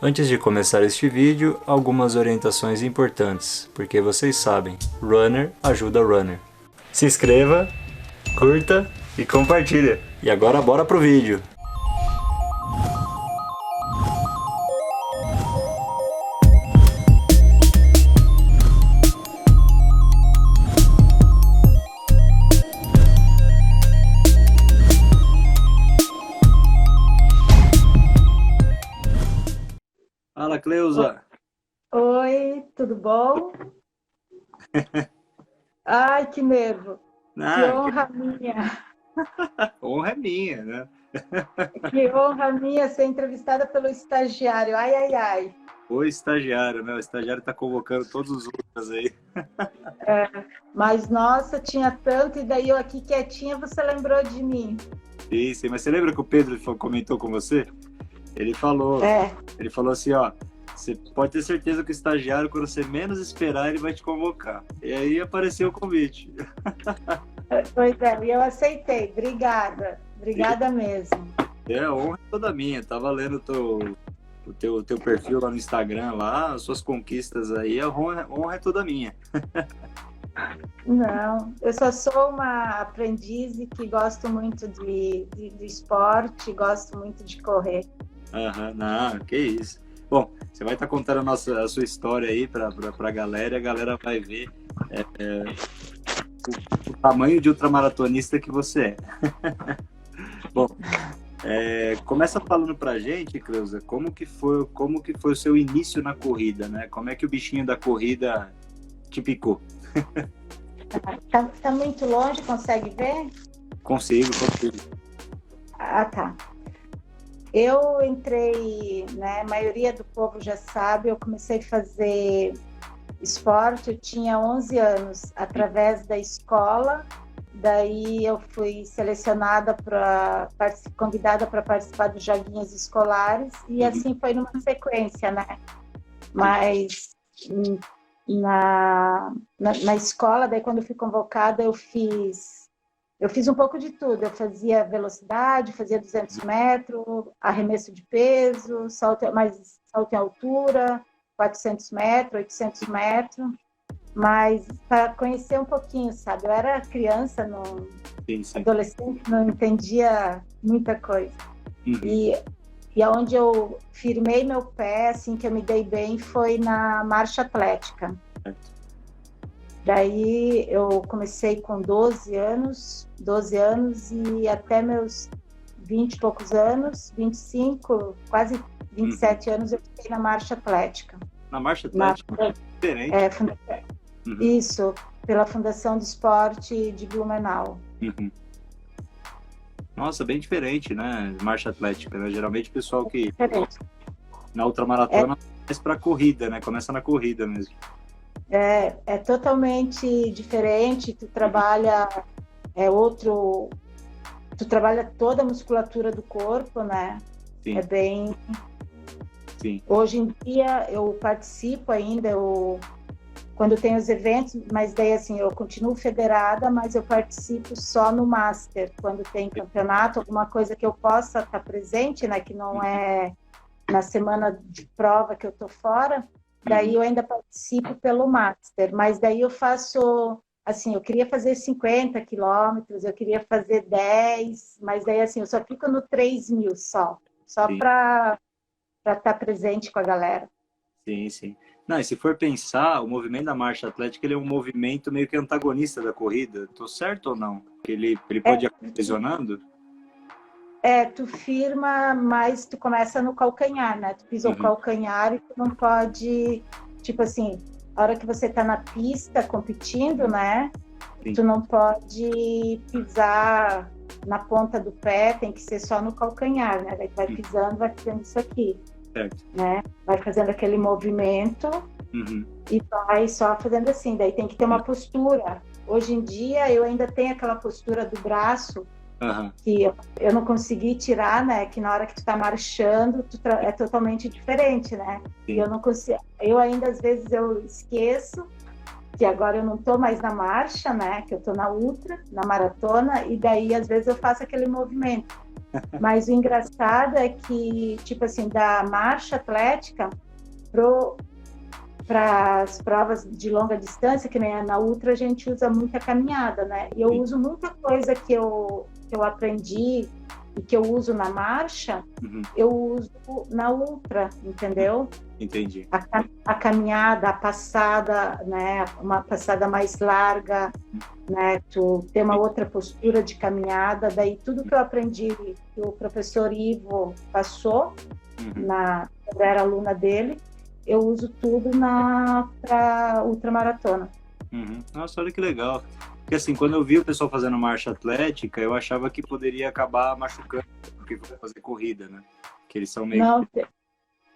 Antes de começar este vídeo, algumas orientações importantes, porque vocês sabem, runner ajuda runner. Se inscreva, curta e compartilha. E agora bora pro vídeo! Fala, Cleusa! Oi, tudo bom? Ai, que nervo! Que Ah, honra minha! honra é minha, né? Que honra minha ser entrevistada pelo estagiário! Ai, ai, ai! O estagiário, né? O estagiário tá convocando todos os outros aí. Mas nossa, tinha tanto, e daí eu aqui quietinha, você lembrou de mim. Sim, mas você lembra que o Pedro comentou com você? Ele falou, É, ele falou assim, ó, você pode ter certeza que o estagiário, quando você menos esperar, ele vai te convocar. E aí apareceu o convite. pois é, e eu aceitei. Obrigada mesmo. É, a honra é toda minha. Tava lendo o teu perfil lá no Instagram, lá, as suas conquistas aí, a honra é toda minha. Não, eu só sou uma aprendiz e que gosto muito de esporte, gosto muito de correr. Aham, não, que isso. Bom, você vai estar contando a sua história aí pra galera, e a galera vai ver o tamanho de ultramaratonista que você é. Bom, começa falando pra gente, Cleusa, como que foi o seu início na corrida, né? Como é que o bichinho da corrida te picou? Tá muito longe, consegue ver? Consigo. Ah, tá. Eu entrei, né, a maioria do povo já sabe, eu comecei a fazer esporte, eu tinha 11 anos, através da escola, daí eu fui selecionada convidada para participar dos joguinhos escolares, e assim foi numa sequência, né? Mas na escola, daí quando eu fui convocada, eu fiz um pouco de tudo. Eu fazia velocidade, fazia 200 metros, arremesso de peso, salto em altura, 400 metros, 800 metros. Mas para conhecer um pouquinho, sabe? Eu era criança, Sim. adolescente, não entendia muita coisa. Uhum. E aonde eu firmei meu pé, assim, que eu me dei bem, foi na marcha atlética. Daí eu comecei com 12 anos e até meus 20 e poucos anos, 25, quase 27 anos, eu fiquei na marcha atlética. Na marcha atlética? Diferente. Isso, pela Fundação de Esporte de Blumenau. Uhum. Nossa, bem diferente, né? Marcha atlética, né? Geralmente o pessoal que na ultramaratona é mais pra corrida, né? Começa na corrida mesmo. É totalmente diferente, tu trabalha tu trabalha toda a musculatura do corpo, né? Sim. É bem... Sim. Hoje em dia eu participo ainda, quando tem os eventos, mas daí assim, eu continuo federada, mas eu participo só no Master, quando tem campeonato, alguma coisa que eu possa estar presente, né? Que não é na semana de prova que eu tô fora. Daí eu ainda participo pelo Master, mas daí eu faço, assim, eu queria fazer 50 quilômetros, eu queria fazer 10, mas daí assim, eu só fico no 3.000 só para estar presente com a galera. Sim. Não, e se for pensar, o movimento da marcha atlética, ele é um movimento meio que antagonista da corrida, tô certo ou não? Ele pode ir aprisionando? Tu firma, mas tu começa no calcanhar, né? Tu pisa o calcanhar e tu não pode, tipo assim, a hora que você tá na pista competindo, né? Sim. Tu não pode pisar na ponta do pé, tem que ser só no calcanhar, né? Daí tu vai pisando, vai fazendo isso aqui, certo, né? Vai fazendo aquele movimento e vai só fazendo assim. Daí tem que ter uma postura. Hoje em dia eu ainda tenho aquela postura do braço, que eu não consegui tirar, né? Que na hora que tu tá marchando, é totalmente diferente, né? Sim. E eu não consigo. Eu ainda, às vezes, eu esqueço que agora eu não tô mais na marcha, né? Que eu tô na ultra, na maratona, e daí, às vezes, eu faço aquele movimento. Mas o engraçado é que, tipo assim, da marcha atlética para as provas de longa distância, que nem na ultra a gente usa muita caminhada, né? E eu Sim. uso muita coisa que eu aprendi e que eu uso na marcha, Uhum. eu uso na ultra, entendeu? Entendi. A caminhada, a passada, né? Uma passada mais larga, né? Tu ter uma outra postura de caminhada, daí tudo que eu aprendi, que o professor Ivo passou, Uhum. quando eu era aluna dele, eu uso tudo para ultramaratona. Uhum. Nossa, olha que legal. Porque assim, quando eu vi o pessoal fazendo marcha atlética, eu achava que poderia acabar machucando, porque vai fazer corrida, né? Que eles são meio Não, que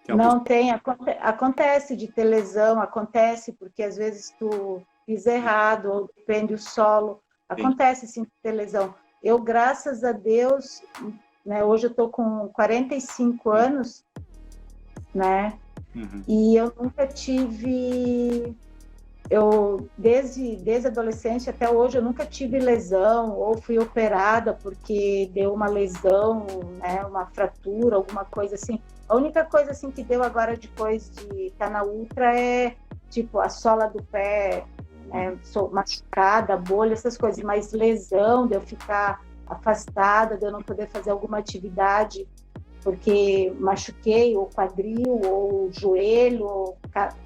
tem uma não tem, acontece de ter lesão, acontece porque às vezes tu pisa errado ou depende do solo, postura. acontece sim de ter lesão. Eu, graças a Deus, né, hoje eu tô com 45 anos, né, Uhum. e eu nunca tive, desde adolescente até hoje, eu nunca tive lesão ou fui operada porque deu uma lesão, né, uma fratura, alguma coisa assim. A única coisa assim que deu agora depois de estar na ultra é tipo a sola do pé, né, machucada, bolha, essas coisas, mas lesão de eu ficar afastada, de eu não poder fazer alguma atividade porque machuquei o quadril, ou joelho, ou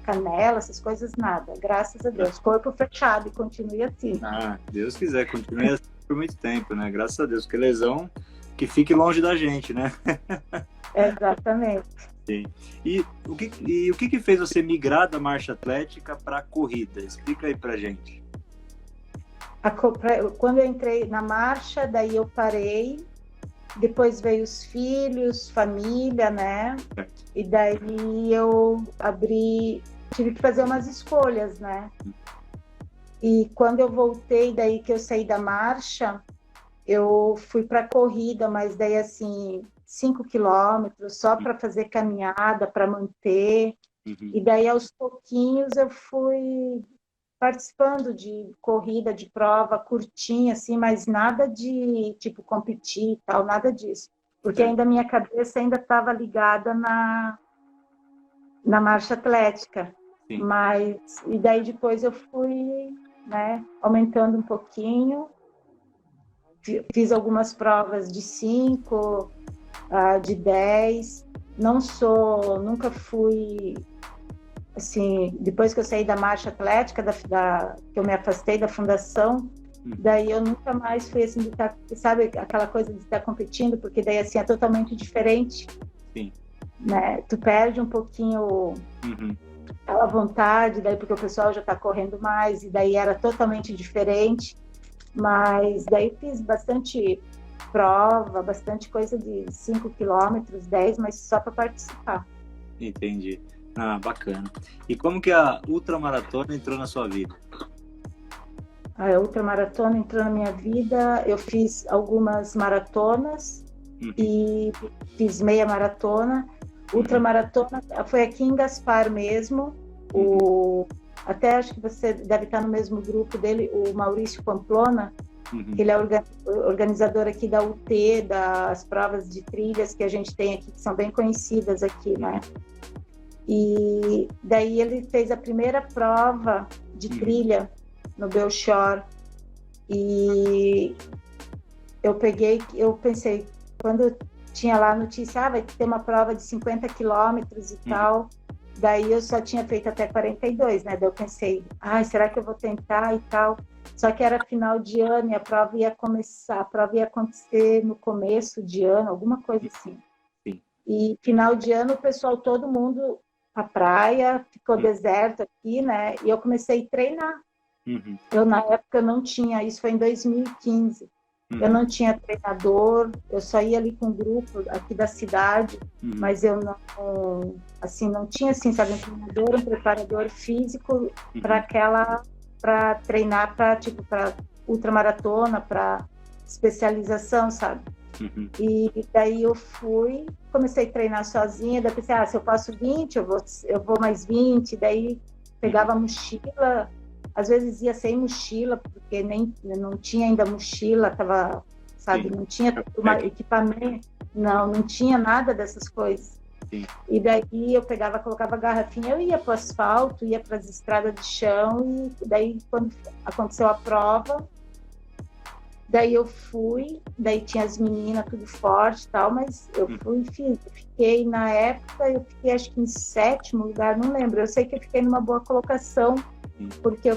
canela, essas coisas, nada. Graças a Deus. Corpo fechado e continue assim. Ah, Deus quiser, continue assim por muito tempo, né? Graças a Deus, porque lesão que fique longe da gente, né? Exatamente. Sim. E o que fez você migrar da marcha atlética para a corrida? Explica aí pra gente. Quando eu entrei na marcha, daí eu parei. Depois veio os filhos, família, né? Certo. E daí eu tive que fazer umas escolhas, né? E quando eu voltei, daí que eu saí da marcha, eu fui para corrida, mas daí assim, 5 quilômetros, só para fazer caminhada, para manter. Uhum. E daí aos pouquinhos eu fui participando de corrida, de prova curtinha, assim, mas nada de, tipo, competir e tal, nada disso. Porque Certo. ainda a minha cabeça ainda estava ligada na marcha atlética. Sim. Mas, e daí depois eu fui, né, aumentando um pouquinho, fiz algumas provas de 5, de 10. Nunca fui assim, depois que eu saí da marcha atlética, que eu me afastei da fundação, daí eu nunca mais fui assim, sabe, aquela coisa de estar competindo, porque daí assim é totalmente diferente. Sim. Né? Tu perde um pouquinho aquela vontade, daí porque o pessoal já está correndo mais, e daí era totalmente diferente. Mas daí fiz bastante prova, bastante coisa de 5 quilômetros, 10, mas só para participar. Entendi. Ah, bacana. E como que a ultramaratona entrou na sua vida? A ultramaratona entrou na minha vida, eu fiz algumas maratonas e fiz meia maratona. Ultramaratona foi aqui em Gaspar mesmo. Até acho que você deve estar no mesmo grupo dele, o Maurício Pamplona, que ele é organizador aqui da UT, das provas de trilhas que a gente tem aqui, que são bem conhecidas aqui, né? E daí ele fez a primeira prova de trilha no Belchor. E eu pensei, quando tinha lá a notícia, vai ter uma prova de 50 quilômetros e tal, daí eu só tinha feito até 42, né? Daí eu pensei, será que eu vou tentar e tal? Só que era final de ano e a prova ia acontecer no começo de ano, alguma coisa assim. Sim. E final de ano, o pessoal, todo mundo, a praia, ficou deserto aqui, né? E eu comecei a treinar. Eu, na época, não tinha, isso foi em 2015, eu não tinha treinador, eu só ia ali com um grupo aqui da cidade, mas eu não tinha, assim, sabe, um treinador, um preparador físico para treinar para ultramaratona, para especialização, sabe? E daí eu comecei a treinar sozinha, daí pensei, se eu faço 20, eu vou mais 20, daí pegava a mochila, às vezes ia sem mochila, porque não tinha ainda mochila, estava sabe? Sim. Não tinha equipamento, não tinha nada dessas coisas. Sim. E daí eu pegava, colocava a garrafinha, eu ia para o asfalto, ia para as estradas de chão, e daí quando aconteceu a prova, daí eu fui, daí tinha as meninas tudo forte e tal, mas eu fui e fiz. Eu fiquei, na época, eu fiquei acho que em 7º lugar, não lembro. Eu sei que eu fiquei numa boa colocação, porque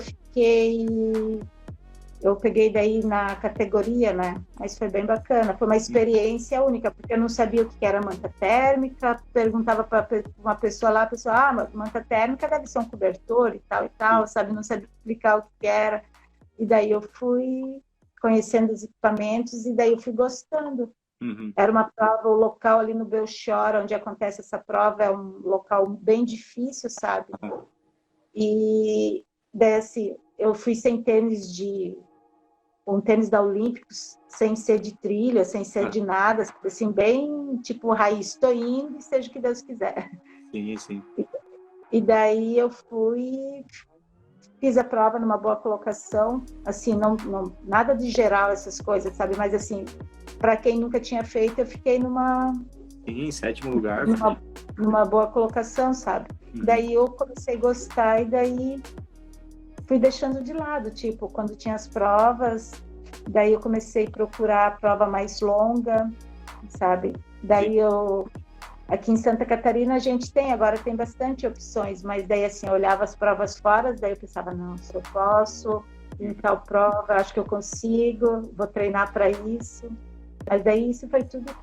eu peguei daí na categoria, né? Mas foi bem bacana, foi uma experiência única, porque eu não sabia o que era manta térmica, perguntava para uma pessoa lá, a pessoa, manta térmica deve ser um cobertor e tal, sabe? Não sabia explicar o que era. E daí eu fui conhecendo os equipamentos e daí eu fui gostando. Era uma prova, o local ali no Belchior, onde acontece essa prova, é um local bem difícil, sabe? E daí, assim, eu fui sem um tênis da Olímpicos, sem ser de trilha, sem ser de nada, assim, bem tipo raiz, estou indo e seja o que Deus quiser. Sim. E daí eu fiz a prova numa boa colocação, assim, não nada de geral essas coisas, sabe? Mas assim, para quem nunca tinha feito, eu fiquei numa... Sim, 7º lugar. Numa boa colocação, sabe? Daí eu comecei a gostar e daí fui deixando de lado, tipo, quando tinha as provas, daí eu comecei a procurar a prova mais longa, sabe? Daí aqui em Santa Catarina a gente agora tem bastante opções, mas daí assim, eu olhava as provas fora, daí eu pensava, não, se eu posso, em tal prova, acho que eu consigo, vou treinar para isso. Mas daí isso foi tudo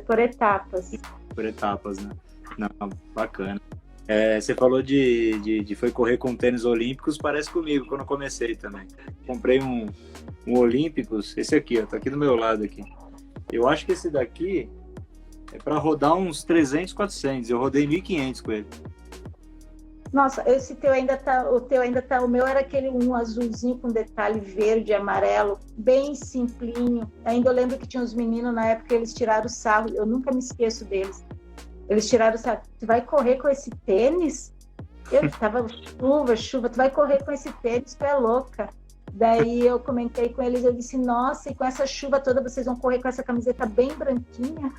por etapas. Por etapas, né? Não, bacana. Você falou foi correr com tênis olímpicos, parece comigo, quando eu comecei também. Comprei um Olímpicos, esse aqui, ó, tá aqui do meu lado aqui. Eu acho que esse daqui é para rodar uns 300, 400. Eu rodei 1.500 com ele. Nossa, esse teu ainda tá, o meu era aquele azulzinho com detalhe verde e amarelo, bem simplinho. Ainda eu lembro que tinha uns meninos na época, eles tiraram o sarro, eu nunca me esqueço deles. Eles tiraram o sarro, tu vai correr com esse tênis? Eu tava chuva, tu vai correr com esse tênis, tu é louca. Daí eu comentei com eles, eu disse, nossa, e com essa chuva toda vocês vão correr com essa camiseta bem branquinha?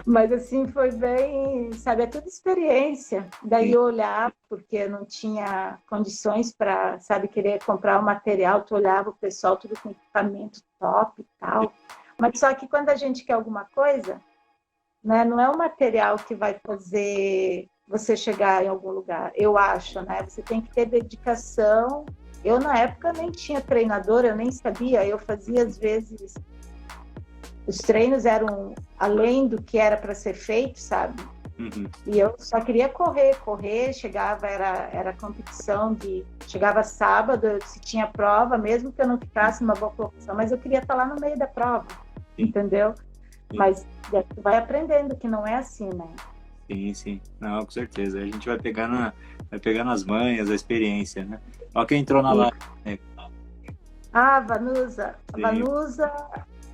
Mas assim, foi bem, sabe, é tudo experiência. Daí eu olhava, porque eu não tinha condições para, sabe, querer comprar o material, tu olhava o pessoal tudo com equipamento top e tal. Mas só que quando a gente quer alguma coisa, né, não é o material que vai fazer você chegar em algum lugar, eu acho, né? Você tem que ter dedicação. Eu, na época, nem tinha treinador, eu nem sabia, eu fazia, às vezes... Os treinos eram além do que era para ser feito, sabe? E eu só queria correr, chegava, era competição chegava sábado, se tinha prova, mesmo que eu não ficasse numa boa colocação, mas eu queria estar lá no meio da prova, entendeu? Mas tu vai aprendendo que não é assim, né? Sim. Não, com certeza. A gente vai pegando as manhas, a experiência, né? Olha quem entrou na live. A Vanusa.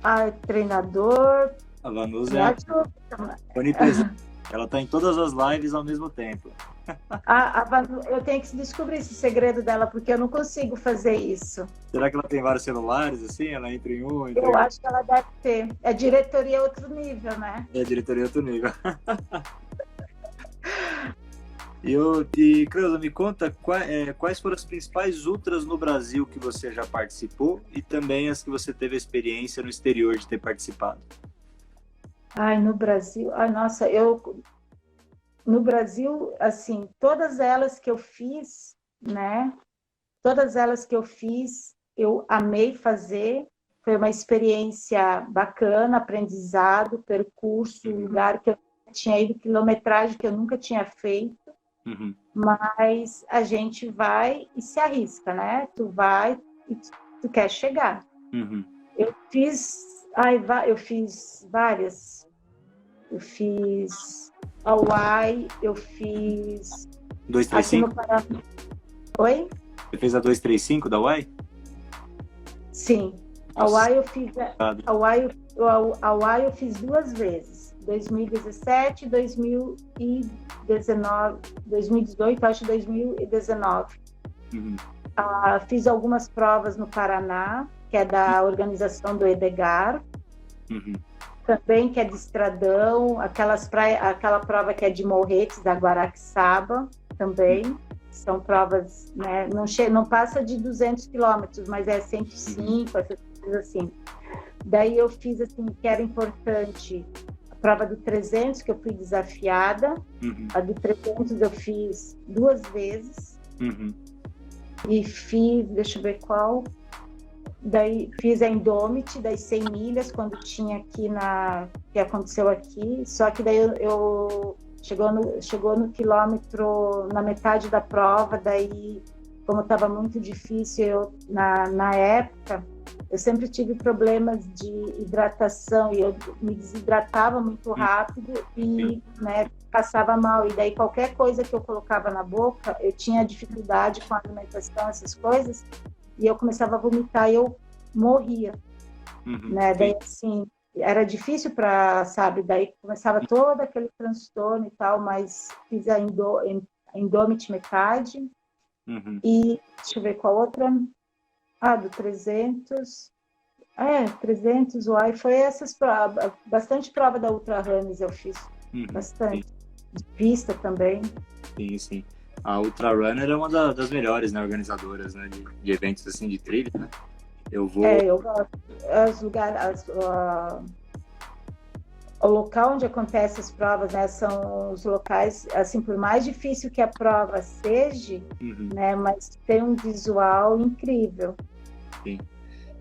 A treinador. A Vanusa é onipresente. Ela tá em todas as lives ao mesmo tempo. Eu tenho que descobrir esse segredo dela, porque eu não consigo fazer isso. Será que ela tem vários celulares, assim? Ela entra em um? Eu acho que ela deve ter. É diretoria outro nível, né? É diretoria outro nível. E Creuza, me conta quais foram as principais ultras no Brasil que você já participou e também as que você teve a experiência no exterior de ter participado. No Brasil, nossa, no Brasil, assim, todas elas que eu fiz, né? Todas elas que eu fiz, eu amei fazer. Foi uma experiência bacana, aprendizado, percurso, lugar que eu tinha ido, quilometragem que eu nunca tinha feito. Mas a gente vai e se arrisca, né? Tu vai e tu quer chegar. Eu fiz várias. Eu fiz Hawaii, eu fiz 235? aqui no Paraná. Oi? Você fez a 235 da Hawaii? Sim. Hawaii eu fiz 2 vezes. 2017 e 2019, 2018, acho 2019. Fiz algumas provas no Paraná, que é da organização do Edgar, Uhum. também que é de Estradão, aquela prova que é de Morretes, da Guaraqueçaba, também. São provas, né, não passa de 200 quilômetros, mas é 105, essas coisas assim. Daí eu fiz, assim, que era importante, a prova do 300, que eu fui desafiada. Uhum. A do 300 eu fiz 2 vezes. Uhum. E fiz, deixa eu ver qual. Daí fiz a Indomit, das 100 milhas, quando tinha aqui que aconteceu aqui. Só que daí chegou no quilômetro, na metade da prova, daí, como estava muito difícil, na época, eu sempre tive problemas de hidratação e eu me desidratava muito rápido e, né, passava mal. E daí qualquer coisa que eu colocava na boca, eu tinha dificuldade com a alimentação, essas coisas, e eu começava a vomitar e eu morria, né? Daí, assim, era difícil sabe, daí começava todo aquele transtorno e tal, mas fiz a Indomit metade, e deixa eu ver qual outra, do 300, 300, uai, foi essas provas, bastante prova da Ultra Runner eu fiz, bastante, de pista também. Sim, sim. A Ultra Runner é uma das melhores, né, organizadoras, né, de eventos assim de trilha, né? Eu gosto. O local onde acontecem as provas, né, são os locais, assim, por mais difícil que a prova seja, né, mas tem um visual incrível. Sim.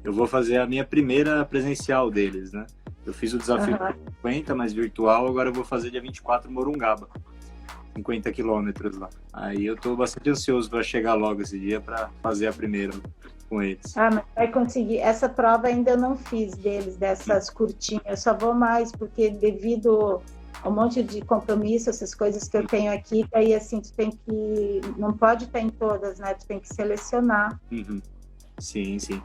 Eu vou fazer a minha primeira presencial deles, né? Eu fiz o desafio 50, mas virtual, agora eu vou fazer dia 24 Morungaba. 50 quilômetros lá. Aí eu tô bastante ansioso para chegar logo esse dia para fazer a primeira com eles. Mas vai conseguir. Essa prova ainda eu não fiz deles, dessas curtinhas. Eu só vou mais, porque devido ao monte de compromisso, essas coisas que eu tenho aqui, aí assim, tu tem que... Não pode estar em todas, né? Tu tem que selecionar. Sim, sim.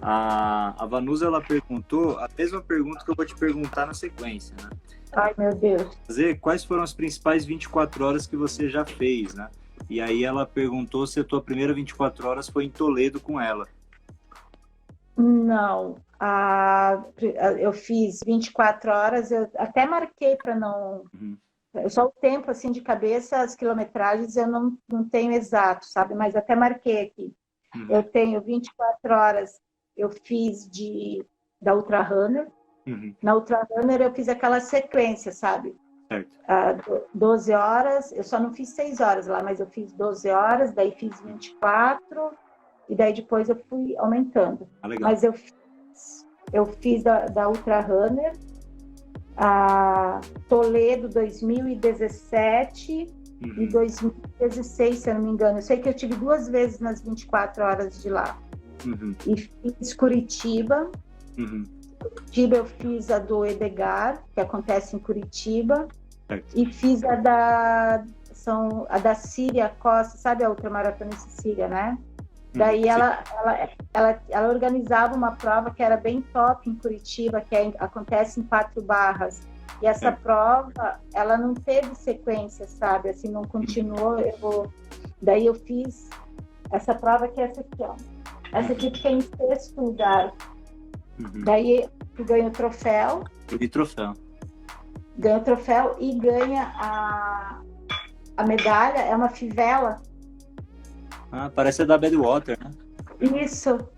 A Vanusa, ela perguntou a mesma pergunta que eu vou te perguntar na sequência, né? Ai, meu Deus. Quais foram as principais 24 horas que você já fez, né? E aí ela perguntou se a tua primeira 24 horas foi em Toledo com ela. Não. Eu fiz 24 horas, eu até marquei para não... Só o tempo, assim, de cabeça, as quilometragens eu não tenho exato, sabe? Mas até marquei aqui. Eu tenho 24 horas, eu fiz da Ultra Runner. Na Ultra Runner eu fiz aquela sequência, sabe? Certo. 12 horas, eu só não fiz 6 horas lá, mas eu fiz 12 horas, daí fiz 24, e daí depois eu fui aumentando. Legal. Mas eu fiz da Ultra Runner, a Toledo 2017 e 2016, se eu não me engano. Eu sei que eu tive 2 vezes nas 24 horas de lá. E fiz Curitiba. Curitiba eu fiz a do Edgar, que acontece em Curitiba. Certo. E fiz a da Síria Costa, sabe a ultramaratona em Sicília, né? Daí ela organizava uma prova que era bem top em Curitiba, que acontece em 4 barras. E essa prova, ela não teve sequência, sabe? Assim, não continuou. Daí eu fiz essa prova, que é essa aqui, ó. Essa aqui fiquei em 6º lugar. Daí tu ganha o troféu. Ganha o troféu e ganha a medalha, é uma fivela. Parece a da Badwater, né?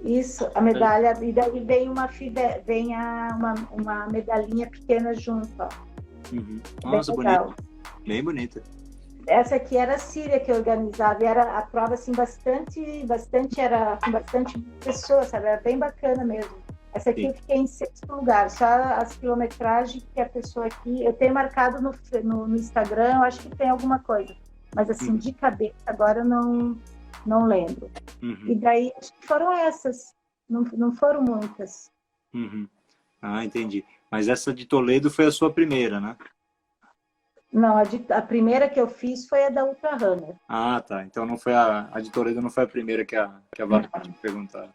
Isso, a medalha, e daí vem uma medalhinha pequena junto, ó. Nossa, bonita. Bem bonita. Essa aqui era a Síria que organizava, e era a prova, assim, era com bastante pessoas, sabe? Era bem bacana mesmo. Essa aqui eu fiquei em 6º lugar, só as quilometragens que a pessoa aqui... Eu tenho marcado no Instagram, eu acho que tem alguma coisa, mas assim, de cabeça agora eu não lembro. E daí, acho que foram essas, não foram muitas. Entendi. Mas essa de Toledo foi a sua primeira, né? Não, a primeira que eu fiz foi a da Ultra Runner. Tá. Então não foi a de Toledo não foi a primeira que a Vanessa te perguntar.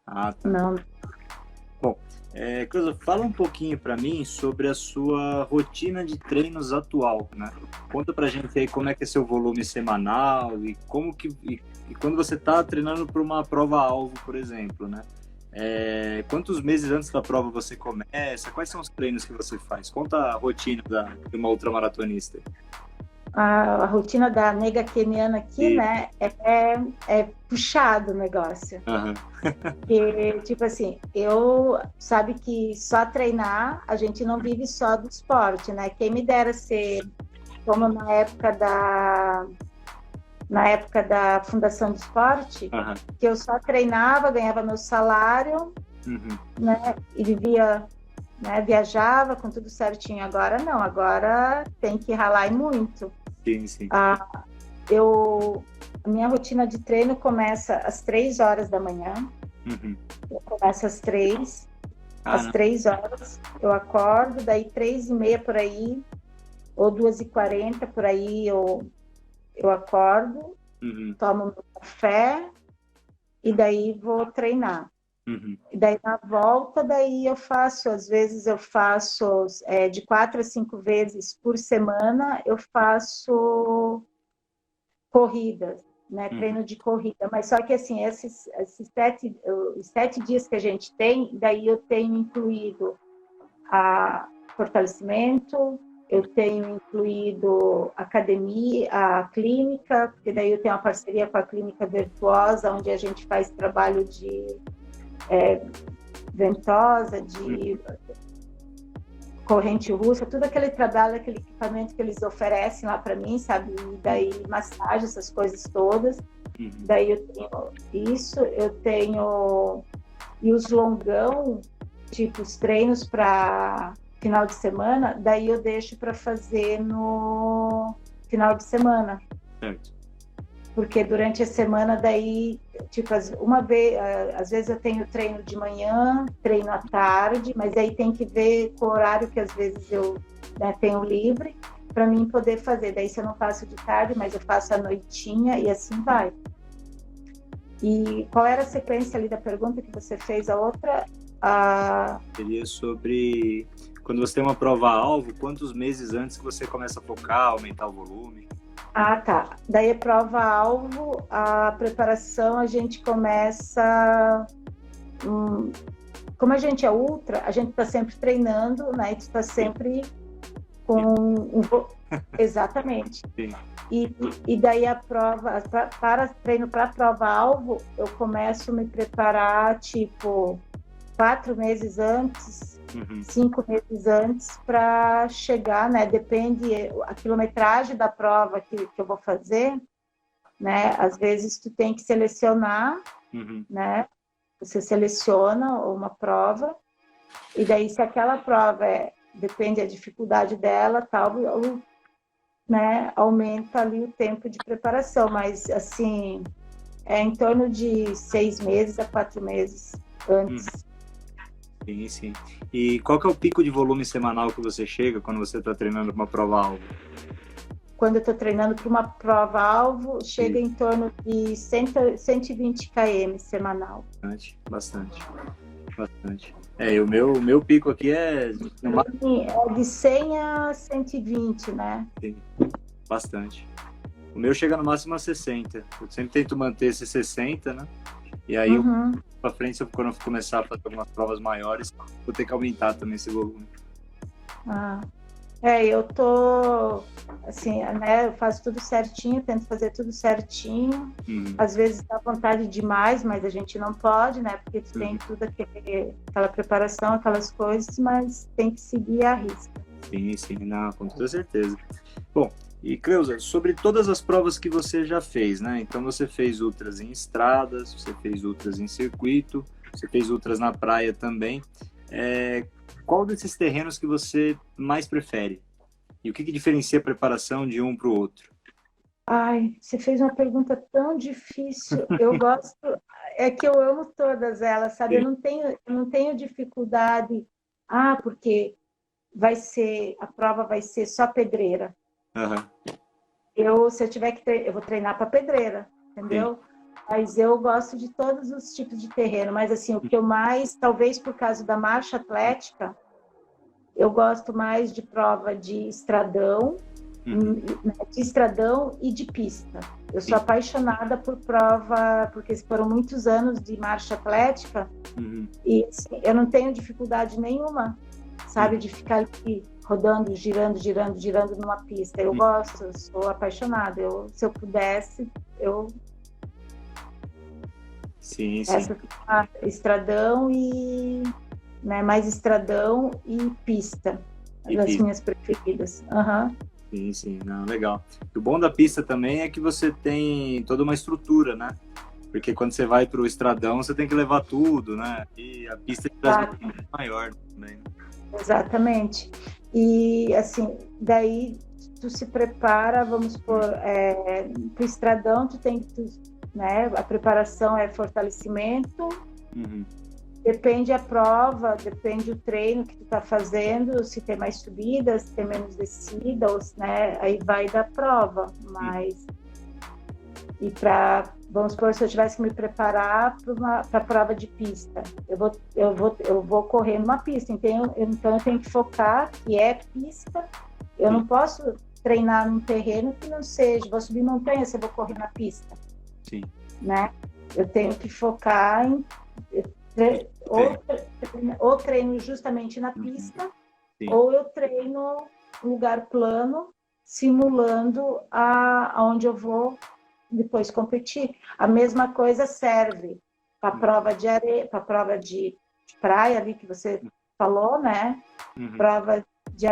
Tá. Não. Bom, Cleusa, fala um pouquinho para mim sobre a sua rotina de treinos atual, né? Conta pra gente aí como é que é seu volume semanal e quando você está treinando para uma prova-alvo, por exemplo, né? Quantos meses antes da prova você começa? Quais são os treinos que você faz? Conta a rotina de uma ultramaratonista. A rotina da nega keniana aqui, E, né, é puxado o negócio. aham. E, tipo assim, sabe que só treinar, a gente não vive só do esporte, né? Quem me dera ser como na época da Fundação do Esporte, Aham. que eu só treinava, ganhava meu salário, Uhum. né? E vivia, né? Viajava com tudo certinho. Agora não, agora tem que ralar e muito. Sim, sim. A minha rotina de treino começa às 3 horas da manhã. Uhum. Eu começo às 3. Às Não. 3 horas eu acordo, daí 3h30 por aí, ou 2h40 por aí eu acordo, Uhum. tomo meu café e daí vou treinar. Uhum. E daí na volta, daí às vezes eu faço de 4 a 5 vezes por semana, eu faço corridas, né? Uhum. Treino de corrida. Mas só que assim, os 7 dias que a gente tem, daí eu tenho incluído fortalecimento, eu tenho incluído academia, a clínica, porque daí eu tenho uma parceria com a Clínica Virtuosa, onde a gente faz trabalho de ventosa, de corrente russa, tudo aquele trabalho, aquele equipamento que eles oferecem lá para mim, sabe? E daí massagem, essas coisas todas. Uhum. Daí eu tenho isso, eu tenho e os longão, tipo os treinos para final de semana, daí eu deixo para fazer no final de semana. Certo. Porque durante a semana, daí, tipo, uma vez, às vezes eu tenho treino de manhã, treino à tarde, mas aí tem que ver com o horário que às vezes eu tenho livre para mim poder fazer. Daí se eu não faço de tarde, mas eu faço à noitinha e assim vai. E qual era a sequência ali da pergunta que você fez? A outra? Seria sobre quando você tem uma prova-alvo, quantos meses antes que você começa a focar, aumentar o volume? Ah, tá. Daí a prova-alvo, a preparação, a gente começa... como a gente é ultra, a gente está sempre treinando, né? E tu está sempre com... Exatamente. Sim. E daí a prova, para treino para a prova-alvo, eu começo a me preparar, tipo, 4 meses antes, 5 meses antes, para chegar, né? Depende a quilometragem da prova que eu vou fazer, né? Às vezes tu tem que selecionar, né? Você seleciona uma prova, e daí se aquela prova depende da dificuldade dela, tal, né? Aumenta ali o tempo de preparação, mas assim, é em torno de 6 meses a 4 meses antes. Sim, sim. E qual que é o pico de volume semanal que você chega quando você está treinando para uma prova-alvo? Quando eu estou treinando para uma prova-alvo, chega em torno de 120 km semanal. Bastante. E o meu pico aqui é... É de 100 a 120, né? Sim, bastante. O meu chega no máximo a 60. Eu sempre tento manter esse 60, né? E aí, para frente, quando eu começar a fazer algumas provas maiores, vou ter que aumentar também esse volume. Eu tô, assim, né, eu faço tudo certinho, tento fazer tudo certinho. Às vezes dá vontade demais, mas a gente não pode, né? Porque tu tem tudo aquela preparação, aquelas coisas, mas tem que seguir a risca. Sim, não, com toda certeza. Bom, e Cleusa, sobre todas as provas que você já fez, né? Então você fez ultras em estradas, você fez ultras em circuito, você fez ultras na praia também. Qual desses terrenos que você mais prefere? E o que diferencia a preparação de um para o outro? Ai, você fez uma pergunta tão difícil. Eu gosto, é que eu amo todas elas, sabe? Eu não tenho dificuldade. Porque a prova vai ser só pedreira. Se eu tiver que eu vou treinar para pedreira, entendeu? Sim. Mas eu gosto de todos os tipos de terreno, mas assim, o que eu mais, talvez por causa da marcha atlética, eu gosto mais de prova de estradão e de pista. Eu sou apaixonada por prova, porque foram muitos anos de marcha atlética e assim, eu não tenho dificuldade nenhuma, sabe, de ficar aqui rodando, girando numa pista. Eu gosto, eu sou apaixonada. Se eu pudesse, eu... Sim, sim. Essa estradão e... Né, mais estradão e pista. Das minhas preferidas. Sim, sim. Não, legal. O bom da pista também é que você tem toda uma estrutura, né? Porque quando você vai para o estradão, você tem que levar tudo, né? E a pista é maior também, né? Exatamente. E, assim, daí tu se prepara, vamos supor, pro estradão, tu tem que, né, a preparação é fortalecimento, depende a prova, depende o treino que tu tá fazendo, se tem mais subida, se tem menos descida, ou, né, aí vai da prova, mas... E vamos supor, se eu tivesse que me preparar para a prova de pista, eu vou correr numa pista, então eu tenho que focar que é pista. Eu não posso treinar num terreno que não seja, vou subir montanha se eu vou correr na pista. Sim. Né? Eu tenho que focar em ou treino justamente na pista, ou eu treino lugar plano, simulando aonde eu vou depois competir. A mesma coisa serve para a prova de areia, para a prova de praia ali que você falou, né? Prova de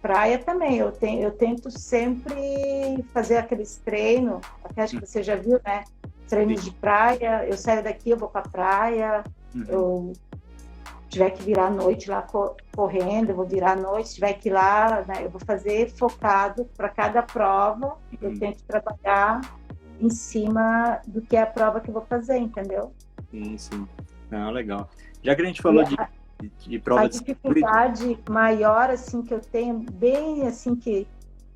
praia também. Eu tento sempre fazer aqueles treinos, até acho que você já viu, né? Treinos de praia. Eu saio daqui, eu vou para a praia. Eu tiver que virar à noite lá correndo, eu vou virar à noite. Se tiver que ir lá, né? Eu vou fazer focado para cada prova. Eu tento trabalhar em cima do que é a prova que eu vou fazer, entendeu? Sim, sim. Não, legal. Já que a gente falou de prova de dificuldade maior, assim, que eu tenho, bem assim, que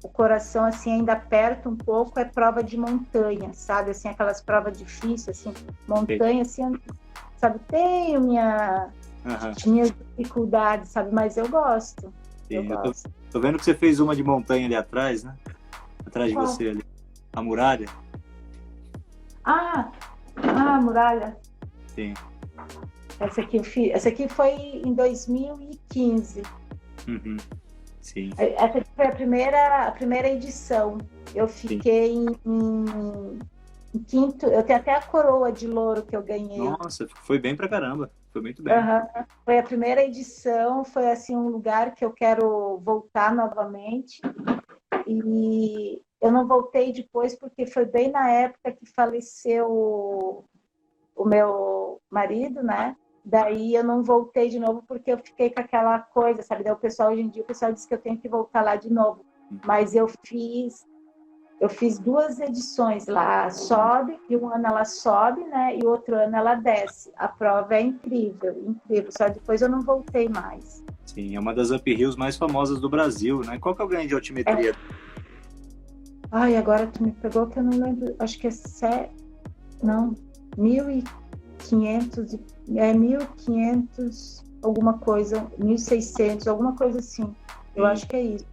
o coração, assim, ainda aperta um pouco, é prova de montanha, sabe? Assim, aquelas provas difíceis, assim, montanha, assim, sabe? Tenho minhas dificuldades, sabe? Mas eu gosto. Sim, eu gosto. Tô vendo que você fez uma de montanha ali atrás, né? Atrás de você ali. A muralha. A muralha. Sim. Essa aqui eu fiz. Essa aqui foi em 2015. Sim. Essa aqui foi a primeira edição. Eu fiquei em quinto. Eu tenho até a coroa de louro que eu ganhei. Nossa, foi bem pra caramba. Foi muito bem. Foi a primeira edição. Foi assim um lugar que eu quero voltar novamente. E eu não voltei depois porque foi bem na época que faleceu o meu marido, né? Daí eu não voltei de novo porque eu fiquei com aquela coisa, sabe? Daí hoje em dia o pessoal diz que eu tenho que voltar lá de novo. Mas eu fiz 2 edições lá, sobe, e um ano ela sobe, né? E o outro ano ela desce. A prova é incrível, incrível. Só depois eu não voltei mais. Sim, é uma das uphills mais famosas do Brasil, né? Qual que é o ganho de altimetria? Ai, agora tu me pegou que eu não lembro. Acho que é 1.500, 1.500 alguma coisa, 1.600, alguma coisa assim. Eu acho que é isso.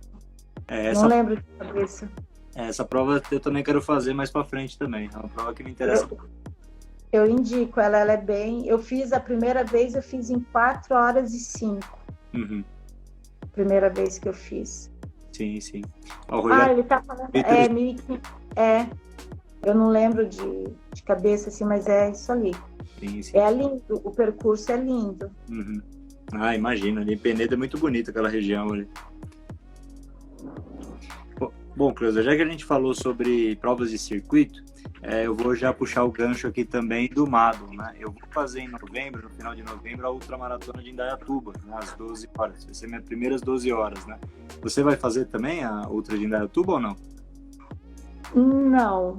Não lembro de cabeça. Essa prova eu também quero fazer mais pra frente também. É uma prova que me interessa. Eu indico, ela é bem... Eu fiz a primeira vez, eu fiz em 4h05. Primeira vez que eu fiz. Sim, sim. Ele tá falando... 1.500. Eu não lembro de cabeça, assim, mas é isso ali. Sim, sim. É lindo, o percurso é lindo. Imagina, ali Penedo é muito bonito aquela região ali. Bom, Cleusa, já que a gente falou sobre provas de circuito, eu vou já puxar o gancho aqui também do Madon, né? Eu vou fazer em novembro, no final de novembro, a ultramaratona de Indaiatuba, né? Às 12 horas. Vai ser minhas primeiras 12 horas, né? Você vai fazer também a ultra de Indaiatuba ou não? Não.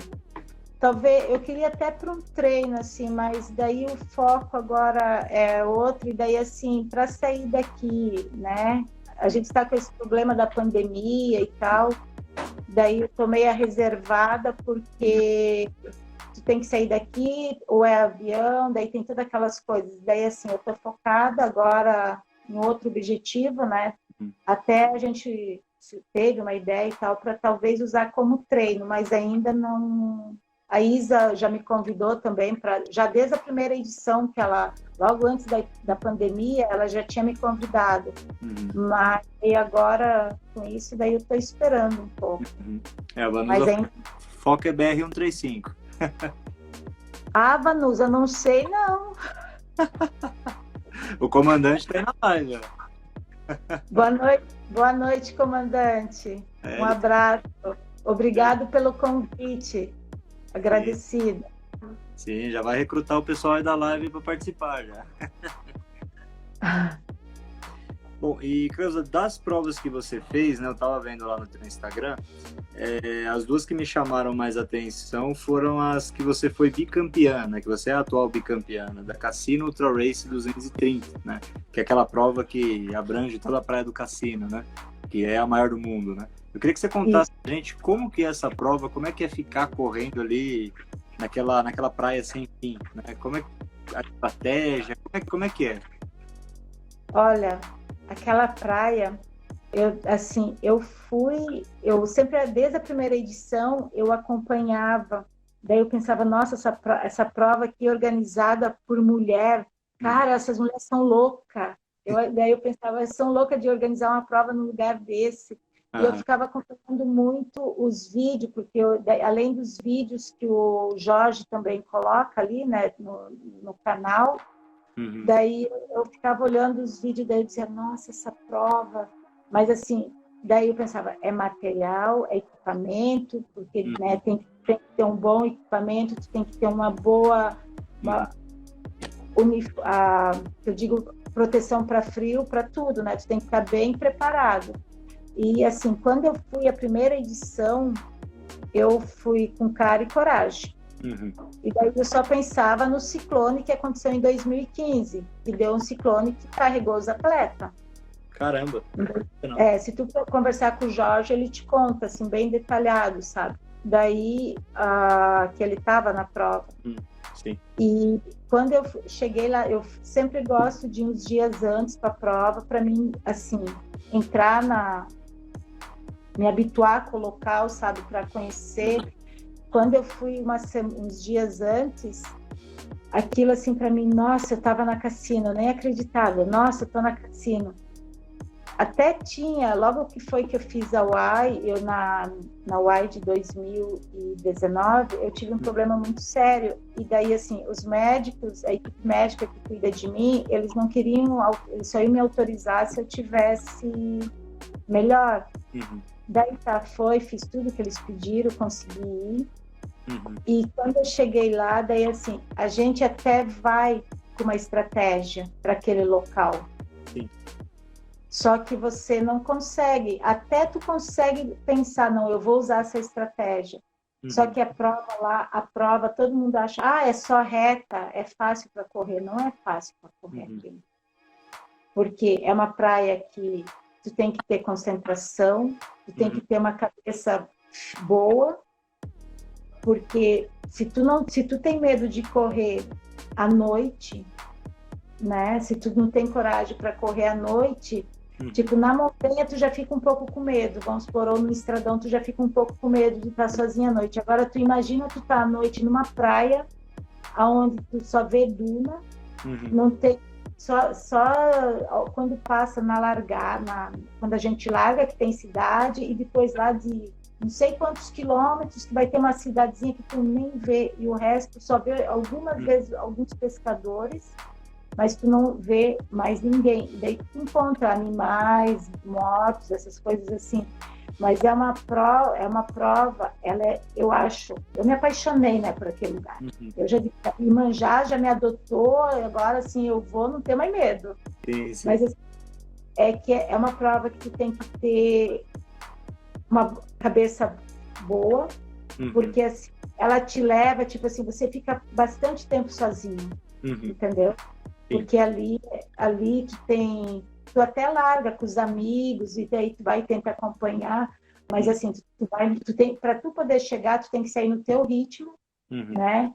Talvez, eu queria até para um treino, assim, mas daí o foco agora é outro, e daí, assim, para sair daqui, né? A gente está com esse problema da pandemia e tal, daí eu tô meio reservada porque tu tem que sair daqui, ou é avião, daí tem todas aquelas coisas. Daí, assim, eu tô focada agora em outro objetivo, né? Até a gente teve uma ideia e tal para talvez usar como treino, mas ainda não. A Isa já me convidou também para, já desde a primeira edição que ela, logo antes da pandemia, ela já tinha me convidado. Mas e agora com isso daí eu estou esperando um pouco. Vanusa, ainda... foca é BR 135. Vanusa, não sei não. O comandante está aí na live. Boa noite, comandante. Um abraço. Obrigado pelo convite. Agradecida. Sim, já vai recrutar o pessoal aí da live para participar já. Bom, e Creuza, das provas que você fez, né, eu estava vendo lá no teu Instagram, as duas que me chamaram mais atenção foram as que você foi bicampeã, né, que você é a atual bicampeã, né, da Cassino Ultra Race 230, né, que é aquela prova que abrange toda a praia do Cassino, né, que é a maior do mundo, né. Eu queria que você contasse pra gente como que é essa prova, como é que é ficar correndo ali naquela praia sem fim, né, como é a estratégia, como é que é? Olha, aquela praia, eu sempre, desde a primeira edição, eu acompanhava, daí eu pensava, nossa, essa prova aqui organizada por mulher, cara, essas mulheres são loucas. Daí eu pensava, são loucas de organizar uma prova num lugar desse. E eu ficava acompanhando muito os vídeos, porque além dos vídeos que o Jorge também coloca ali, né, no canal, daí eu ficava olhando os vídeos, daí eu dizia, nossa, essa prova. Mas assim, daí eu pensava, é material, é equipamento, porque né, tem que ter um bom equipamento, tem que ter uma boa, eu digo, proteção para frio, para tudo, né? Tu tem que estar bem preparado. E assim, quando eu fui a primeira edição, eu fui com cara e coragem. E daí eu só pensava no ciclone que aconteceu em 2015, que deu um ciclone que carregou os atletas. Caramba! Se tu conversar com o Jorge, ele te conta, assim, bem detalhado, sabe? Daí, que ele estava na prova. Sim. E quando eu cheguei lá, eu sempre gosto de uns dias antes para a prova, para mim, assim, entrar me habituar com o local, sabe, para conhecer. Quando eu fui uns dias antes, aquilo assim para mim, nossa, eu estava na Cassino, eu nem acreditava, nossa, eu tô na Cassino. Até tinha, logo que foi que eu fiz a UAI, eu na UAI de 2019, eu tive um problema muito sério. E daí, assim, os médicos, a equipe médica que cuida de mim, eles não queriam, eles só iam me autorizar se eu tivesse melhor. Daí fiz tudo que eles pediram, consegui ir. E quando eu cheguei lá, daí assim, a gente até vai com uma estratégia para aquele local. Sim. Só que você não consegue, até tu consegue pensar, não, eu vou usar essa estratégia. Só que a prova, todo mundo acha, é só reta, é fácil para correr. Não é fácil para correr aquilo. Porque é uma praia que tu tem que ter concentração, tu tem que ter uma cabeça boa, porque se tu tem medo de correr à noite, né? Se tu não tem coragem para correr à noite, tipo, na montanha tu já fica um pouco com medo, vamos supor, ou no estradão tu já fica um pouco com medo de estar sozinha à noite. Agora tu imagina tu tá à noite numa praia onde tu só vê duna, não tem só quando passa na largada, quando a gente larga que tem cidade, e depois lá de não sei quantos quilômetros que vai ter uma cidadezinha que tu nem vê, e o resto só vê algumas vezes alguns pescadores, mas tu não vê mais ninguém. Daí tu encontra animais mortos, essas coisas assim. Mas é uma prova, eu acho, eu me apaixonei, né, por aquele lugar. Eu já Iemanjá já me adotou, agora assim eu vou, não ter mais medo. Sim. Mas assim, é uma prova que tu tem que ter uma cabeça boa, porque assim, ela te leva, tipo assim, você fica bastante tempo sozinho, entendeu? Porque ali tu até larga com os amigos e daí tu vai tentar acompanhar, mas assim, para tu poder chegar, tu tem que sair no teu ritmo, né?